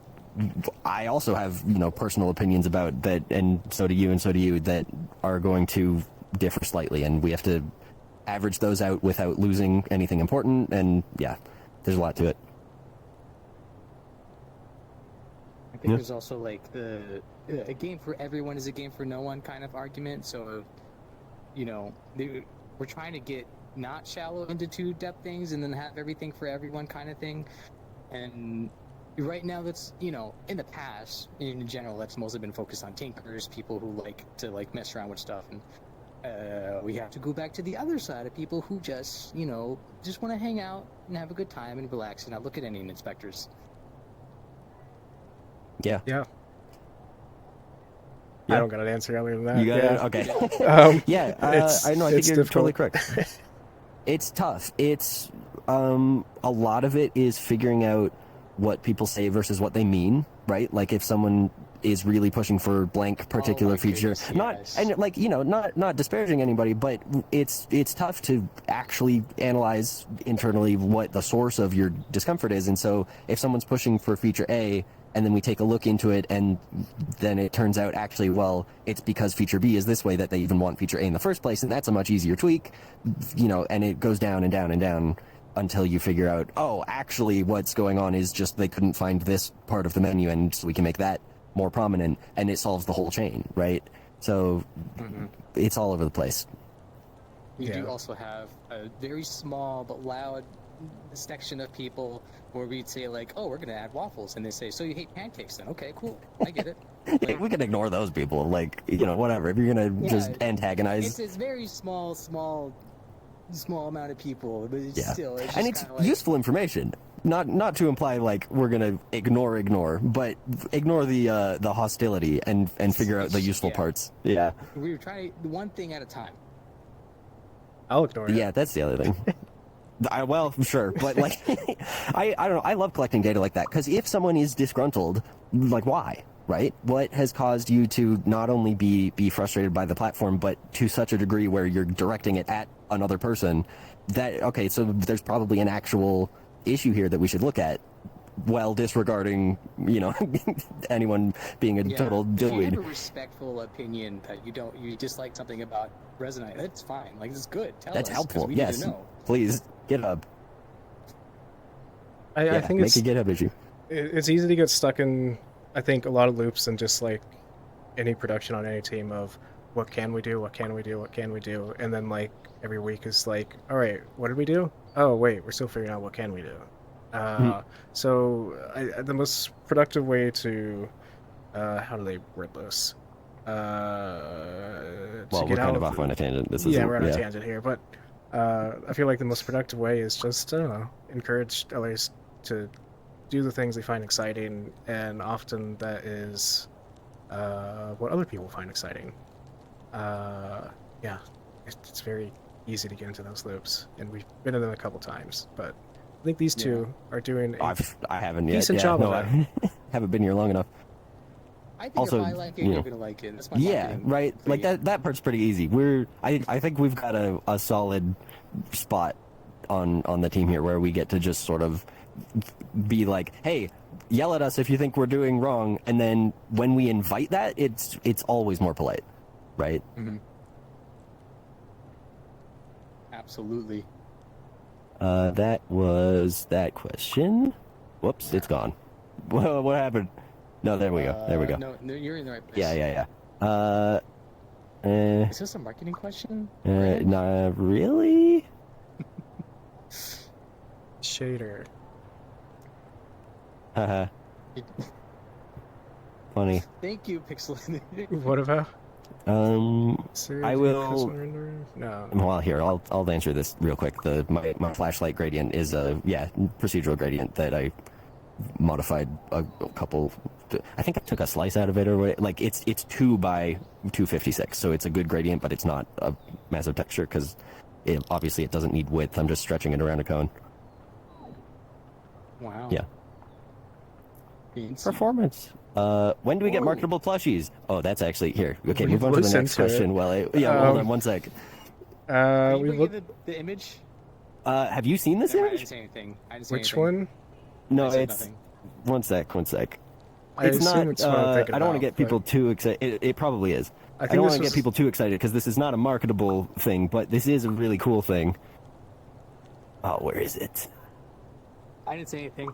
I also have, personal opinions about that, and so do you, that are going to differ slightly, and we have to average those out without losing anything important, and yeah, there's a lot to it. I think there's also like a game for everyone is a game for no one kind of argument. So, we're trying to get not shallow into too depth things and then have everything for everyone kind of thing. And right now, that's in the past, in general, that's mostly been focused on tinkers, people who like to mess around with stuff, and we have to go back to the other side of people who just want to hang out and have a good time and relax and not look at any inspectors. Yeah. Yeah. Yeah. I don't got an answer other than that. You got yeah. it? Okay. Yeah. I know. I think it's you're totally difficult. correct. It's tough. It's a lot of it is figuring out what people say versus what they mean, right? Like if someone is really pushing for blank particular my feature, goodness, yes. not disparaging anybody, but it's tough to actually analyze internally what the source of your discomfort is. And so if someone's pushing for feature A, and then we take a look into it, and then it turns out actually, well, it's because feature B is this way that they even want feature A in the first place, and that's a much easier tweak, and it goes down and down and down. until you figure out, oh, actually what's going on is just they couldn't find this part of the menu, and so we can make that more prominent, and it solves the whole chain, right? So it's all over the place. We Yeah. do also have a very small but loud section of people where we'd say like, "Oh, we're gonna add waffles," and they say, "So you hate pancakes then?" Okay, cool, I get it. Like, We can ignore those people, like, you know, whatever. If you're gonna just Yeah, antagonize, it's this very small amount of people, but it's yeah, still, it's and just it's kinda like, useful information. Not to imply like we're gonna ignore, but ignore the hostility and figure out the useful Yeah. parts. Yeah, we were trying one thing at a time. I'll ignore it. yeah, that's the other thing. Well, sure, but like, I don't know. I love collecting data like that because if someone is disgruntled, like why, right? What has caused you to not only be frustrated by the platform, but to such a degree where you're directing it at another person? That okay, so there's probably an actual issue here that we should look at, while disregarding, you know, anyone being a total If you have dillweed. a respectful opinion that you dislike something about Resonite, that's fine. Like, it's good. Tell That's us, 'cause helpful. we need Yes, to know. please GitHub. I Yeah, think make it's a GitHub issue. it's easy to get stuck in, I think, a lot of loops and just like any production on any team of what can we do, what can we do, what can we do, and then like every week is like, all right, what did we do? Oh wait, we're still figuring out what can we do. So the most productive way to how do they word this? To Well, get we're kind out of off on a tangent. This is yeah, we're on a tangent here, but I feel like the most productive way is just, I don't know, encourage others to do the things they find exciting, and often that is what other people find exciting. Yeah, it's very easy to get into those loops, and we've been in them a couple times, but I think these two are doing a I haven't yet. decent yeah, job no, of I haven't been here long enough. I think Also, if I like it, you know, you're gonna like it. That's my Yeah, marketing right. for Like you. that part's pretty easy. I think we've got a solid spot on the team here where we get to just sort of be like, hey, yell at us if you think we're doing wrong, and then when we invite that, it's always more polite, right? Absolutely. That was that question. Whoops, it's gone. What happened? No, there we go. There we go. No, you're in the right place. Yeah. Eh, Is this a marketing question? not really. shader. Haha. Funny. Thank you, Pixel. What about? I will. No. Well, here I'll answer this real quick. My flashlight gradient is a procedural gradient that I modified a couple. I think I took a slice out of it or what. Like it's 2 by 256, so it's a good gradient, but it's not a massive texture because obviously it doesn't need width. I'm just stretching it around a cone. Wow. Yeah. Fancy. Performance. When do we get Whoa. marketable plushies? Oh, that's actually here. Okay, We've move on to the listened next to it. question. Well, hold on one sec. Can you We bring look. me the image? Have you seen this Never mind, I image? didn't say anything. I didn't say Which anything. one? No, I said it's nothing. one sec. I It's assume not. it's what I'm thinking I don't want to about, get people but too excited. It probably is. I I think don't want this to was- get people too excited because this is not a marketable thing, but this is a really cool thing. Oh, where is it? I didn't say anything.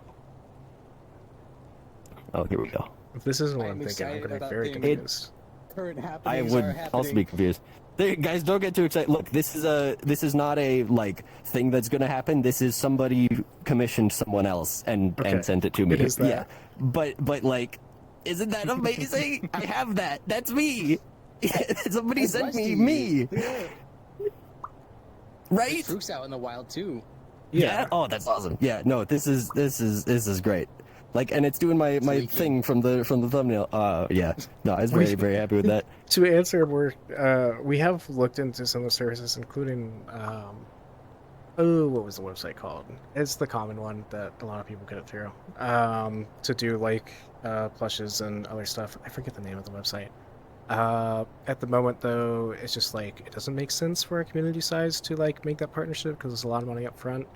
Oh, here we go. If this isn't what I'm I'm thinking, I'm excited gonna be about very things. confused. Current I happenings would are happening. also be confused. Guys, don't get too excited. Look, this is not a like thing that's gonna happen. This is somebody commissioned someone else and Okay. sent it to me. It is that. Yeah, but like, isn't that amazing? I have that. That's me. Somebody It's sent Rusty. me. Yeah. Right? There's Fruits out in the wild too. Yeah. Oh, that's awesome. Yeah. No, this is great. Like, and it's doing my Freaky. thing from the thumbnail. Yeah. No, I was very happy with that. To answer more, we have looked into some of the services, including what was the website called? It's the common one that a lot of people get it through. To do like plushes and other stuff. I forget the name of the website. At the moment, though, it's just like it doesn't make sense for our community size to like make that partnership because there's a lot of money up front,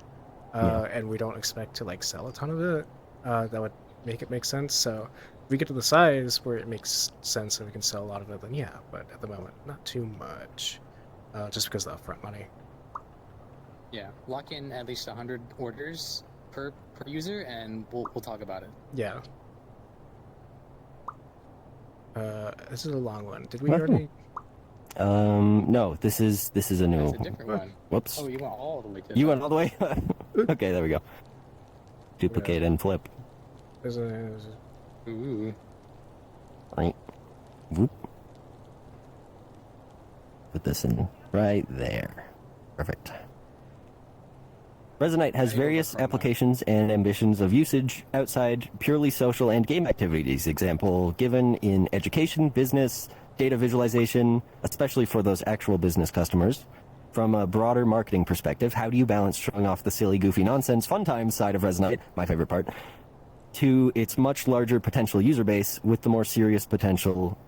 and we don't expect to like sell a ton of it. That would make it make sense. So if we get to the size where it makes sense and we can sell a lot of it, then yeah. But at the moment, not too much, just because of the upfront money. Yeah, lock in at least 100 orders per user, and we'll talk about it. Yeah. This is a long one. Did we Nothing. already? No, this is a new. That's a different one. Whoops. Oh, you went all the way to. You went all the way. Okay, there we go. Duplicate and flip. There's a Ooh. Right. Whoop. Put this in right there. Perfect. Resonite has There you go, various Chroma. applications and ambitions of usage outside purely social and game activities. Example given in education, business, data visualization, especially for those actual business customers. From a broader marketing perspective, how do you balance showing off the silly, goofy nonsense, fun times side of Resonite, my favorite part, to its much larger potential user base with the more serious potential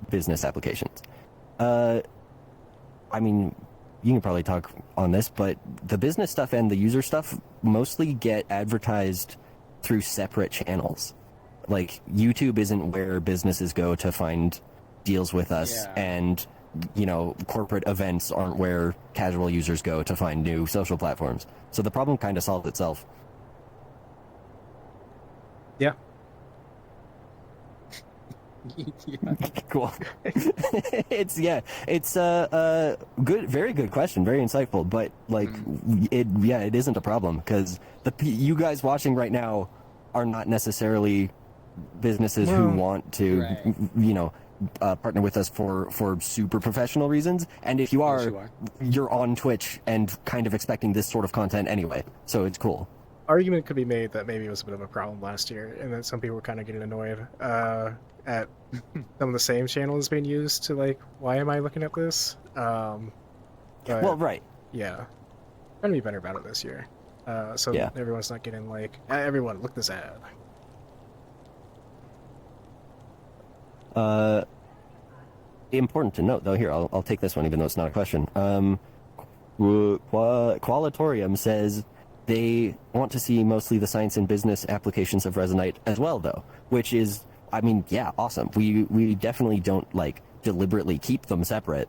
business applications? I mean, you can probably talk on this, but the business stuff and the user stuff mostly get advertised through separate channels. Like, YouTube isn't where businesses go to find deals with us, Yeah. and, you know, corporate events aren't where casual users go to find new social platforms. So the problem kind of solved itself. yeah. Yeah. Cool. It's a good, very good question, very insightful. But like, it isn't a problem because you guys watching right now are not necessarily businesses who Well, want to, right. you know, partner with us for super professional reasons. And if you Yes, are, you are. you're on Twitch and kind of expecting this sort of content anyway, so it's cool. Argument could be made that maybe it was a bit of a problem last year, and that some people were kind of getting annoyed at some of the same channels being used to like, why am I looking at this? But, Well, right. yeah, trying to be better about it this year, so Yeah. everyone's not getting like, everyone look this ad. Important to note, though. Here, I'll take this one, even though it's not a question. Qualatorium says they want to see mostly the science and business applications of Resonite as well, though, which is, I mean, yeah, awesome. We definitely don't like deliberately keep them separate.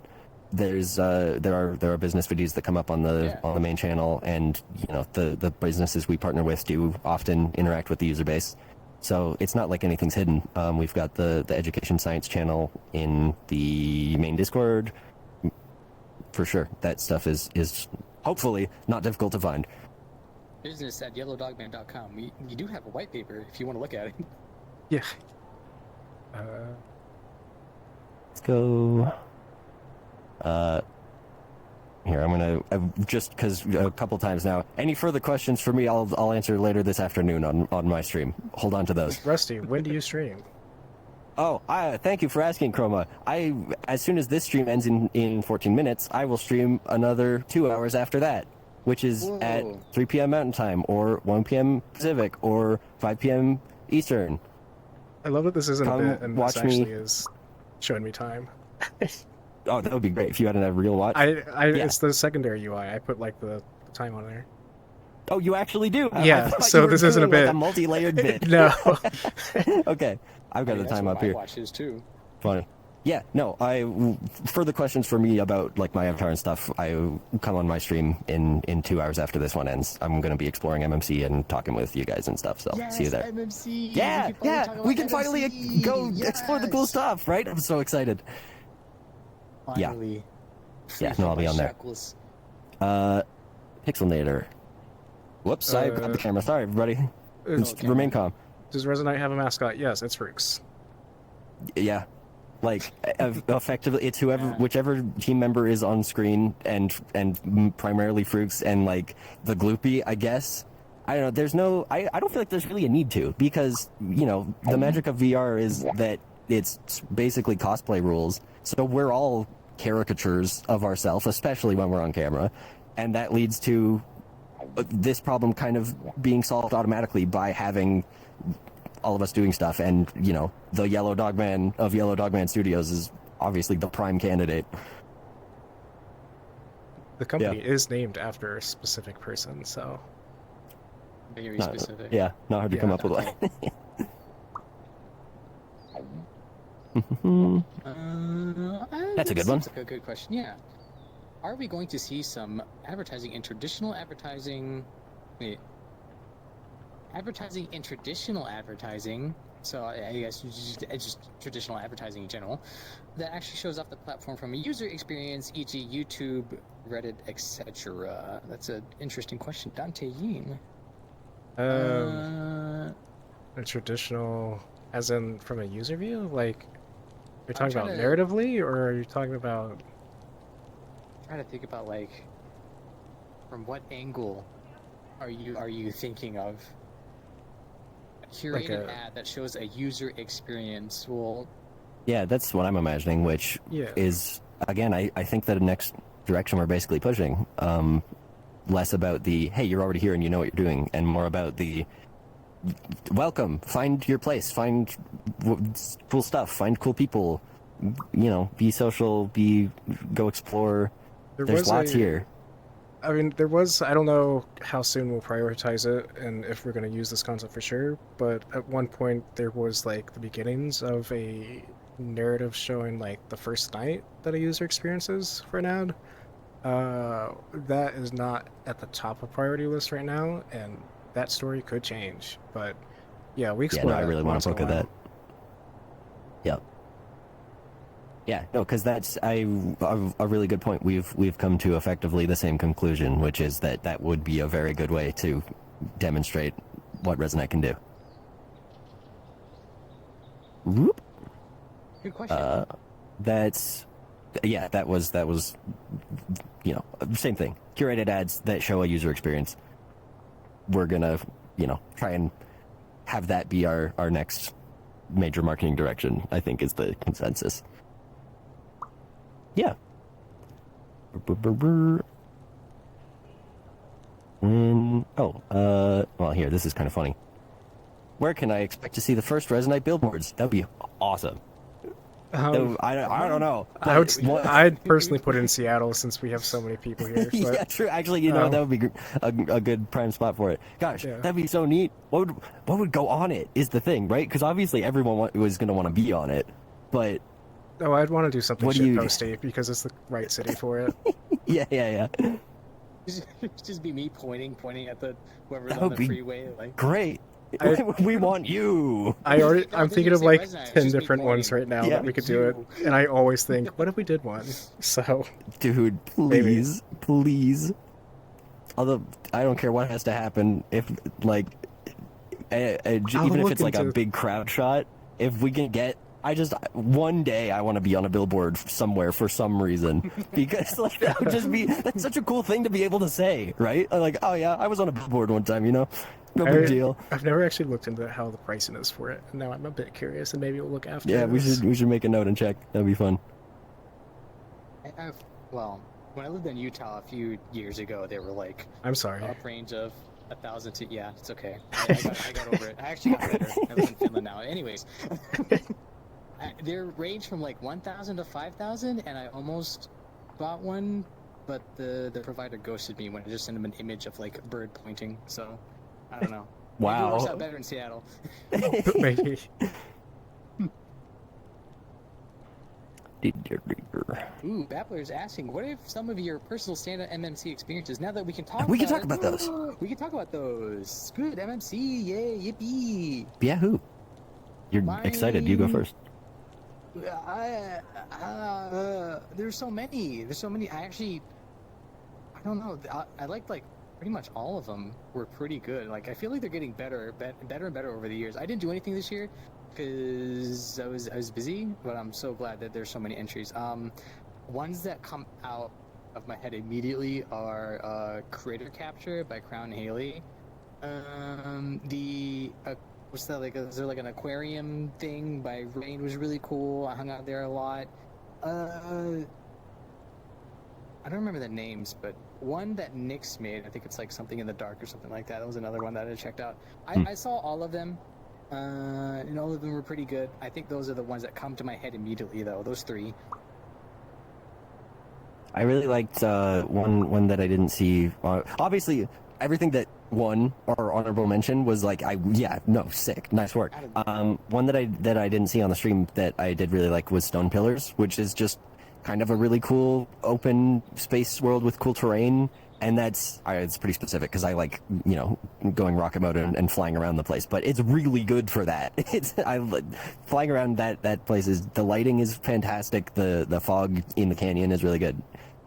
There are business videos that come up on the main channel, and you know the businesses we partner with do often interact with the user base. So it's not like anything's hidden. We've got the education science channel in the main Discord. For sure, that stuff is hopefully not difficult to find. Business at yellowdogman.com. We do have a white paper if you want to look at it. Yeah. Let's go. Here, I'm gonna just because a couple times now. Any further questions for me? I'll answer later this afternoon on my stream. Hold on to those. Rusty, when do you stream? Oh, thank you for asking, Chroma. As soon as this stream ends in 14 minutes, I will stream another 2 hours after that, which is at Whoa. 3 p.m. Mountain Time, or 1 p.m. Pacific, or 5 p.m. Eastern. I love that this isn't a Come bit, and watch this me. actually is showing me time. Oh, that would be great if you had a real watch. Yeah. Yeah. It's the secondary UI. I put like the time on there. Oh, you actually do? I Yeah, thought so you were this isn't a doing, like, bit. a multi-layered bit. No. Okay, I've got Hey, the that's time what up my here. watch is too. Funny. Yeah, no, further questions for me about like my avatar and stuff, I come on my stream in 2 hours after this one ends. I'm going to be exploring MMC and talking with you guys and stuff, so see you there. MMC. Yeah, we can finally go explore the cool stuff, right? I'm so excited. Yeah. Finally. Yeah, Free no, I'll from be my on there. shackles. Pixelnator. Whoops, I grabbed the camera. Sorry, everybody. Just Okay. remain calm. Does Resonite have a mascot? Yes, it's Rooks. Yeah, like effectively, it's Yeah. whichever team member is on screen, and primarily Fruits and like the Gloopy, I guess. I don't know. I don't feel like there's really a need to, because you know the magic of VR is that it's basically cosplay rules. So we're all caricatures of ourselves, especially when we're on camera, and that leads to this problem kind of being solved automatically by having all of us doing stuff. And you know, the Yellow Dog Man of Yellow Dog Man Studios is obviously the prime candidate. The company is named after a specific person, so Very Not- specific. Yeah, not hard to Yeah. come up with one. That's That's a good one. That's a good question. Yeah. are we going to see some advertising in traditional advertising? Wait, advertising in traditional advertising. So I guess just traditional advertising in general, that actually shows off the platform from a user experience, e.g., YouTube, Reddit, etc. That's an interesting question, Dante Yin. A traditional, as in from a user view, like you're talking about trying to- narratively, or are you talking about? Trying to think about like, from what angle are you thinking of? A curated ad that shows a user experience. Well, Yeah, that's what I'm imagining, which Yeah. is, again, I think that the next direction we're basically pushing, less about the, hey, you're already here and you know what you're doing, and more about the, welcome, find your place, find cool stuff, find cool people, be social, go explore. There's lots here. I mean, there was. I don't know how soon we'll prioritize it, and if we're going to use this concept for sure. But at one point, there was like the beginnings of a narrative showing like the first night that a user experiences for an ad. That is not at the top of priority list right now, and that story could change. But yeah, we Yeah, explore no, I that really want once to in a look at while. that. Yep. Yeah, no, because that's a really good point. We've come to effectively the same conclusion, which is that would be a very good way to demonstrate what Resonate can do. Whoop. good question. That was same thing. Curated ads that show a user experience. We're gonna try and have that be our next major marketing direction, I think, is the consensus. Yeah. Well, here, this is kind of funny. Where can I expect to see the first Resonate billboards? That'd be awesome. I don't know. I'd personally put it in Seattle since we have so many people here. But, Yeah, true. Actually, that would be a good prime spot for it. Gosh, Yeah. that'd be so neat. What would go on it is the thing, right? Because obviously everyone was going to want to be on it, but Oh, I'd want to do something What do you- shitposty because it's the right city for it. yeah, just be me pointing at the whoever's That on would the be freeway, like. great. we want you. I'm No, thinking didn't of say like Resonate, it's 10 just me different ones pointing. right now Yeah. that we could do it, and I always think, what if we did one? So Dude, Maybe. please. Although I don't care what has to happen, if like, even if look it's like a into- big crowd shot, if we can get. One day I want to be on a billboard somewhere for some reason, because like that's such a cool thing to be able to say, right? Like, oh yeah, I was on a billboard one time, no big deal. I've never actually looked into how the pricing is for it, and now I'm a bit curious, and maybe we'll look after. Yeah, we this. should make a note and check. That'd be fun. Well, when I lived in Utah a few years ago, they were like I'm sorry. up range of 1,000 to yeah, it's okay. I got over it. I actually got better. I live in Finland now. Anyways, they range from like 1,000 to 5,000, and I almost bought one, but the provider ghosted me when I just sent him an image of like a bird pointing. So I don't know. Maybe it works out Wow. better in Seattle. Maybe. Ooh, Bappler's asking, what if some of your personal stand-up MMC experiences? Now that we can talk, We can talk it, about those. We can talk about those. Good MMC, yay, yippee! Yahoo! You're excited. You go Mine- first. There's so many. There's so many. I don't know. I liked like pretty much all of them were pretty good. Like I feel like they're getting better and better over the years. I didn't do anything this year because I was busy, but I'm so glad that there's so many entries. Ones that come out of my head immediately are Creator Capture by Crown Haley. What's that, like, is there like an aquarium thing by Rain was really cool. I hung out there a lot. I don't remember the names, but one that Nyx made, I think it's like Something in the Dark or something like that. That was another one that I checked out. I saw all of them, and all of them were pretty good. I think those are the ones that come to my head immediately, though. Those three. I really liked one that I didn't see. Obviously, everything that won or honorable mention was like, sick, nice work. One that I didn't see on the stream that I did really like was Stone Pillars, which is just kind of a really cool open space world with cool terrain. And it's pretty specific because I like, going rocket mode and flying around the place. But it's really good for that. Flying around that place the lighting is fantastic. The fog in the canyon is really good.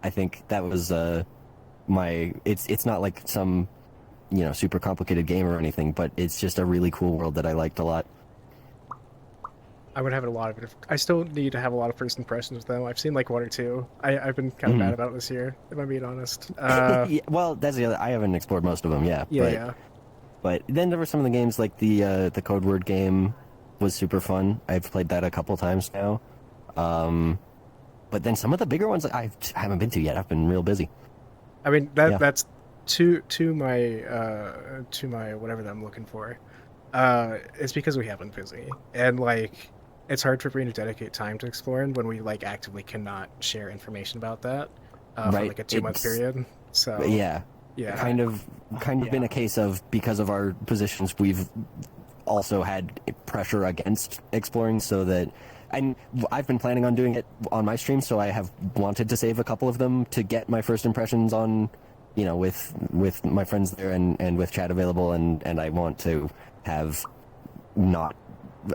I think that was it's not like some, super complicated game or anything, but it's just a really cool world that I liked a lot. I would have a lot of it. I still need to have a lot of first impressions with them. I've seen like one or two. I've been kind of bad about it this year, if I'm being honest. Yeah, well, that's the other. I haven't explored most of them. Yeah. But then there were some of the games like the Code Word game was super fun. I've played that a couple times now. But then some of the bigger ones I haven't been to yet. I've been real busy. I mean that's to my whatever that I'm looking for. It's because we have been busy, and like it's hard for me to dedicate time to exploring when we like actively cannot share information about that for like a 2-month period. So yeah, kind of been a case of, because of our positions, we've also had pressure against exploring, so that. And I've been planning on doing it on my stream, so I have wanted to save a couple of them to get my first impressions on, with my friends there and with chat available, and I want to have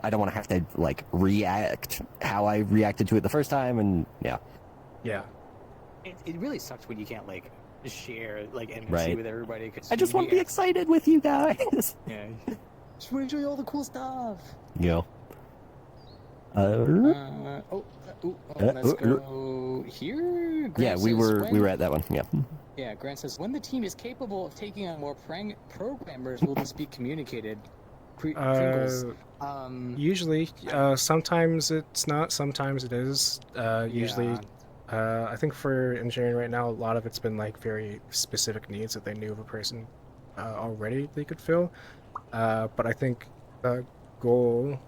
I don't want to have to like react how I reacted to it the first time, and yeah. It really sucks when you can't like share like NPC Right. with everybody. Cause I just want to be excited with you guys. Yeah, just want to enjoy all the cool stuff. Let's go here. Grant Yeah, we says were at that one. Yeah. Yeah, Grant says when the team is capable of taking on more programmers, will this be communicated? Pringles. Usually, sometimes it's not, sometimes it is. Usually, I think for engineering right now, a lot of it's been like very specific needs that they knew of a person already they could fill. But I think the goal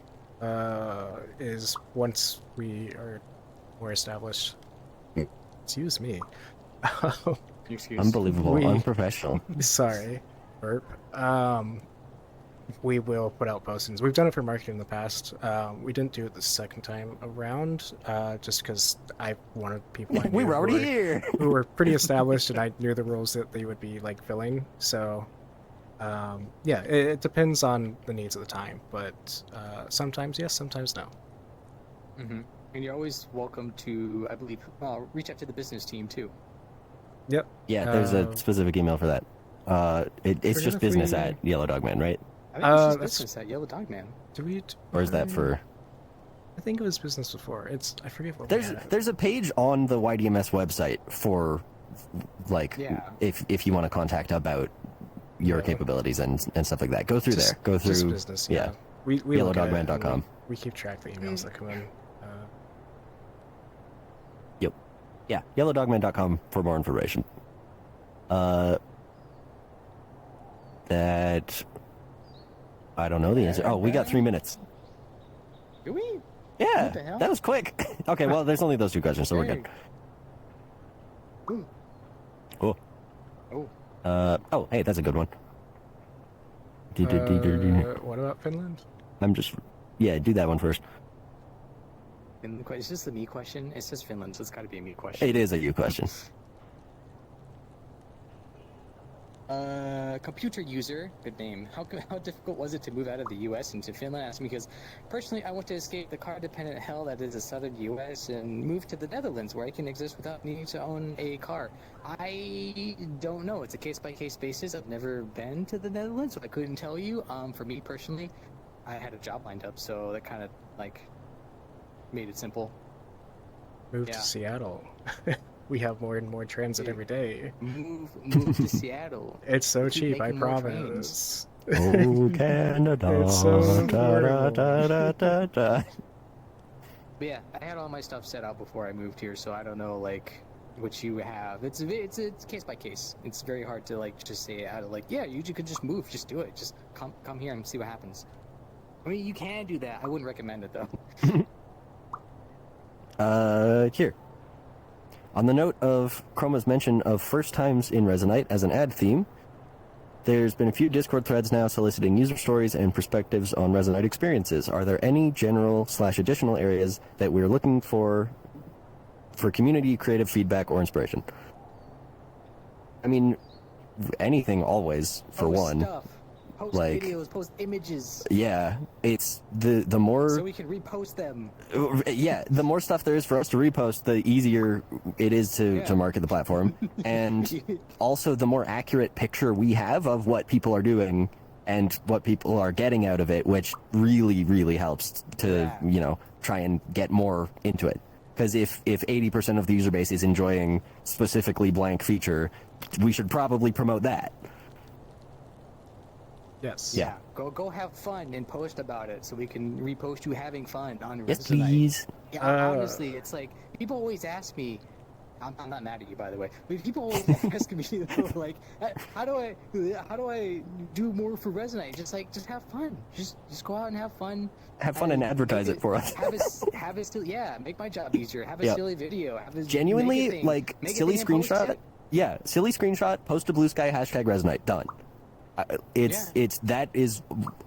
is once we are more established. Excuse me. Unbelievable. Unprofessional. Sorry, burp. We will put out postings. We've done it for marketing in the past. We didn't do it the second time around, just because I wanted people I knew We were already who here. who were pretty established, and I knew the roles that they would be like filling. So, yeah, it depends on the needs of the time, but sometimes yes, sometimes no. Mm-hmm. And you're always welcome to, I believe, reach out to the business team too. Yep. Yeah, there's a specific email for that. It's forget just if business we- at Yellow Dog Man, right? I think it's just that's- business at Yellow Dog Man. Do we? Or is that for? I think it was business before. I forget what. we had. There's a page on the YDMS website for, like, Yeah. if you want to contact about your capabilities and stuff like that. Go through there. Go Just through. business. yeah. We look at it, and YellowDogman.com. We keep track of the emails that come in. Yeah, yellowdogman.com for more information. That I don't know the answer. Oh, we got 3 minutes. Do we? Yeah, What the hell? that was quick. Okay, well, there's only those 2 questions, so we're good. Ooh. Cool. Oh. Hey, that's a good one. What about Finland? I'm just, yeah, do that one first. Is this the me question? It says Finland, so it's got to be a me question. It is a you question. Computer user, good name. How difficult was it to move out of the U.S. into Finland? Asked me because personally, I want to escape the car-dependent hell that is the southern U.S. and move to the Netherlands, where I can exist without needing to own a car. I don't know. It's a case-by-case basis. I've never been to the Netherlands, so I couldn't tell you. For me personally, I had a job lined up, so that kind of like made it simple. Move Yeah. to Seattle. We have more and more transit every day. Move to Seattle. It's so Keep cheap, I making more promise. Oh, Canada. It's so da, da, da, da, da, da. But yeah, I had all my stuff set out before I moved here, so I don't know like what you have. It's case by case. It's very hard to like just say out of like, yeah, you could just move, just do it, just come here and see what happens. I mean, you can do that. I wouldn't recommend it though. Here. On the note of Chroma's mention of first times in Resonite as an ad theme, there's been a few Discord threads now soliciting user stories and perspectives on Resonite experiences. Are there any general/additional areas that we're looking for for community, creative feedback, or inspiration. I mean, anything always for Post one. stuff. Post like- videos, post images, Yeah, it's the more so we can repost them. yeah, the more stuff there is for us to repost, the easier it is to Yeah. market the platform, and also the more accurate picture we have of what people are doing and what people are getting out of it, which really helps to Yeah. try and get more into it. Because if 80% of the user base is enjoying specifically blank feature, we should probably promote that. Yes. Yeah. Go have fun and post about it, so we can repost you having fun on Yes, Resonite. please. Yeah, honestly, it's like people always ask me. I'm not mad at you, by the way. But people always ask me, like, how do I do more for Resonite? Just have fun. Just go out and have fun. Have fun and advertise make it for us. have a silly, make my job easier. Have a Yep. silly video. Have a Genuinely, make a thing. like, Make a silly thing and post screenshot. it. Yeah, silly screenshot, post to Blue Sky, hashtag Resonite, done. That is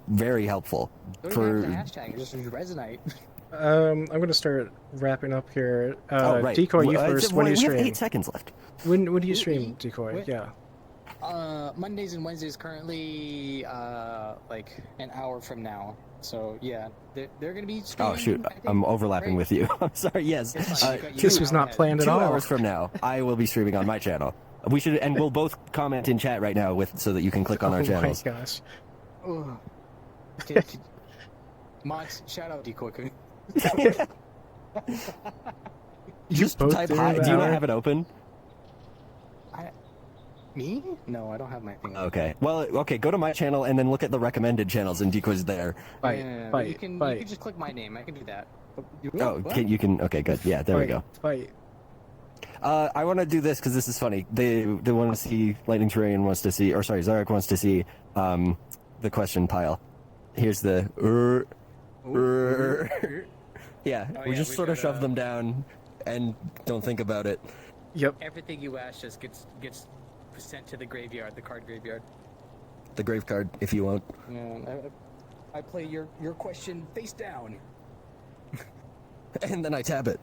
very helpful Don't for. even have the hashtag. Just Resonite. I'm gonna start wrapping up here. Oh, right. Decoy, you Well, first. When do you we have stream? 8 seconds left. When do you Ooh, stream, eight? Decoy? Wait. Yeah. Mondays and Wednesdays currently like an hour from now. So yeah, they're gonna be streaming. Oh shoot, I think, I'm overlapping right? with you. I'm sorry. Yes, It's fine, you got- you This got was an hour not ahead. planned at 2 all. hours from now, I will be streaming on my channel. We should, and we'll both comment in chat right now with so that you can click on our channels. Oh my gosh. Ugh. Mods, shout out Decoy. Just both type do hi. an Do you not hour? have it open? Me? No, I don't have my thing. Okay. Well, okay. Go to my channel and then look at the recommended channels, and Decoy's there. Fight, Yeah, fight, you can fight. just click my name. I can do that. Oh, What? you can. Okay, good. Yeah, there we go. Fight. I want to do this because this is funny. They want to see Lightning Terrarian wants to see, or sorry, Zarek wants to see the question pile. Here's the yeah. Oh, we yeah, just we've sort of got, shove them down and don't think about it. Yep. Everything you ask just gets sent to the graveyard, the card graveyard. The grave card, if you want. Yeah, I play your question face down. And then I tab it.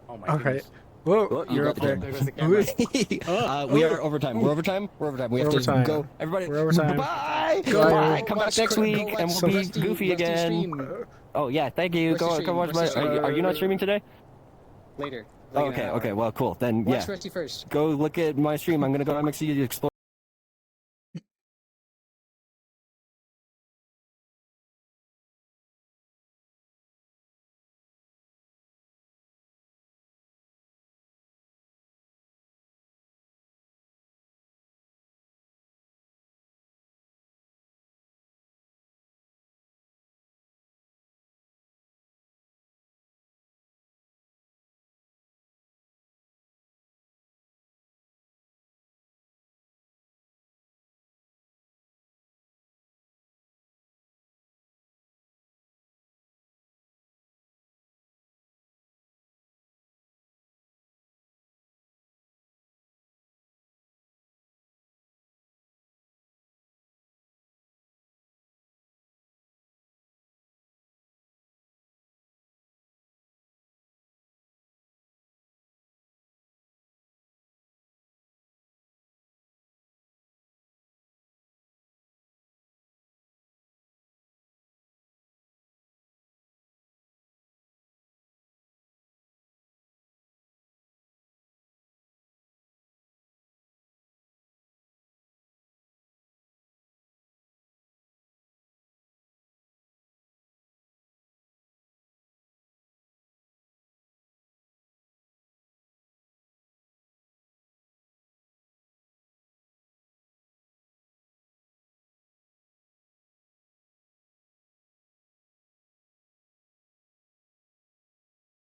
Oh my All goodness. right. Whoa, Oh, you you're up got there. There goes the camera. We are overtime. We're overtime. We're overtime. We have We're to overtime. go. Everybody, We're overtime. bye. Bye. Bye. Come back Watch next Go week, watch and we'll be Rusty- goofy Rusty again. stream. Oh yeah, thank you. Rusty Go stream, watch my. Rusty stream. Are you not streaming today? Later. Oh, Like in okay. an hour. Okay. Well, cool. Then Watch yeah, Rusty first. go look at my stream. I'm gonna go MXC Explore.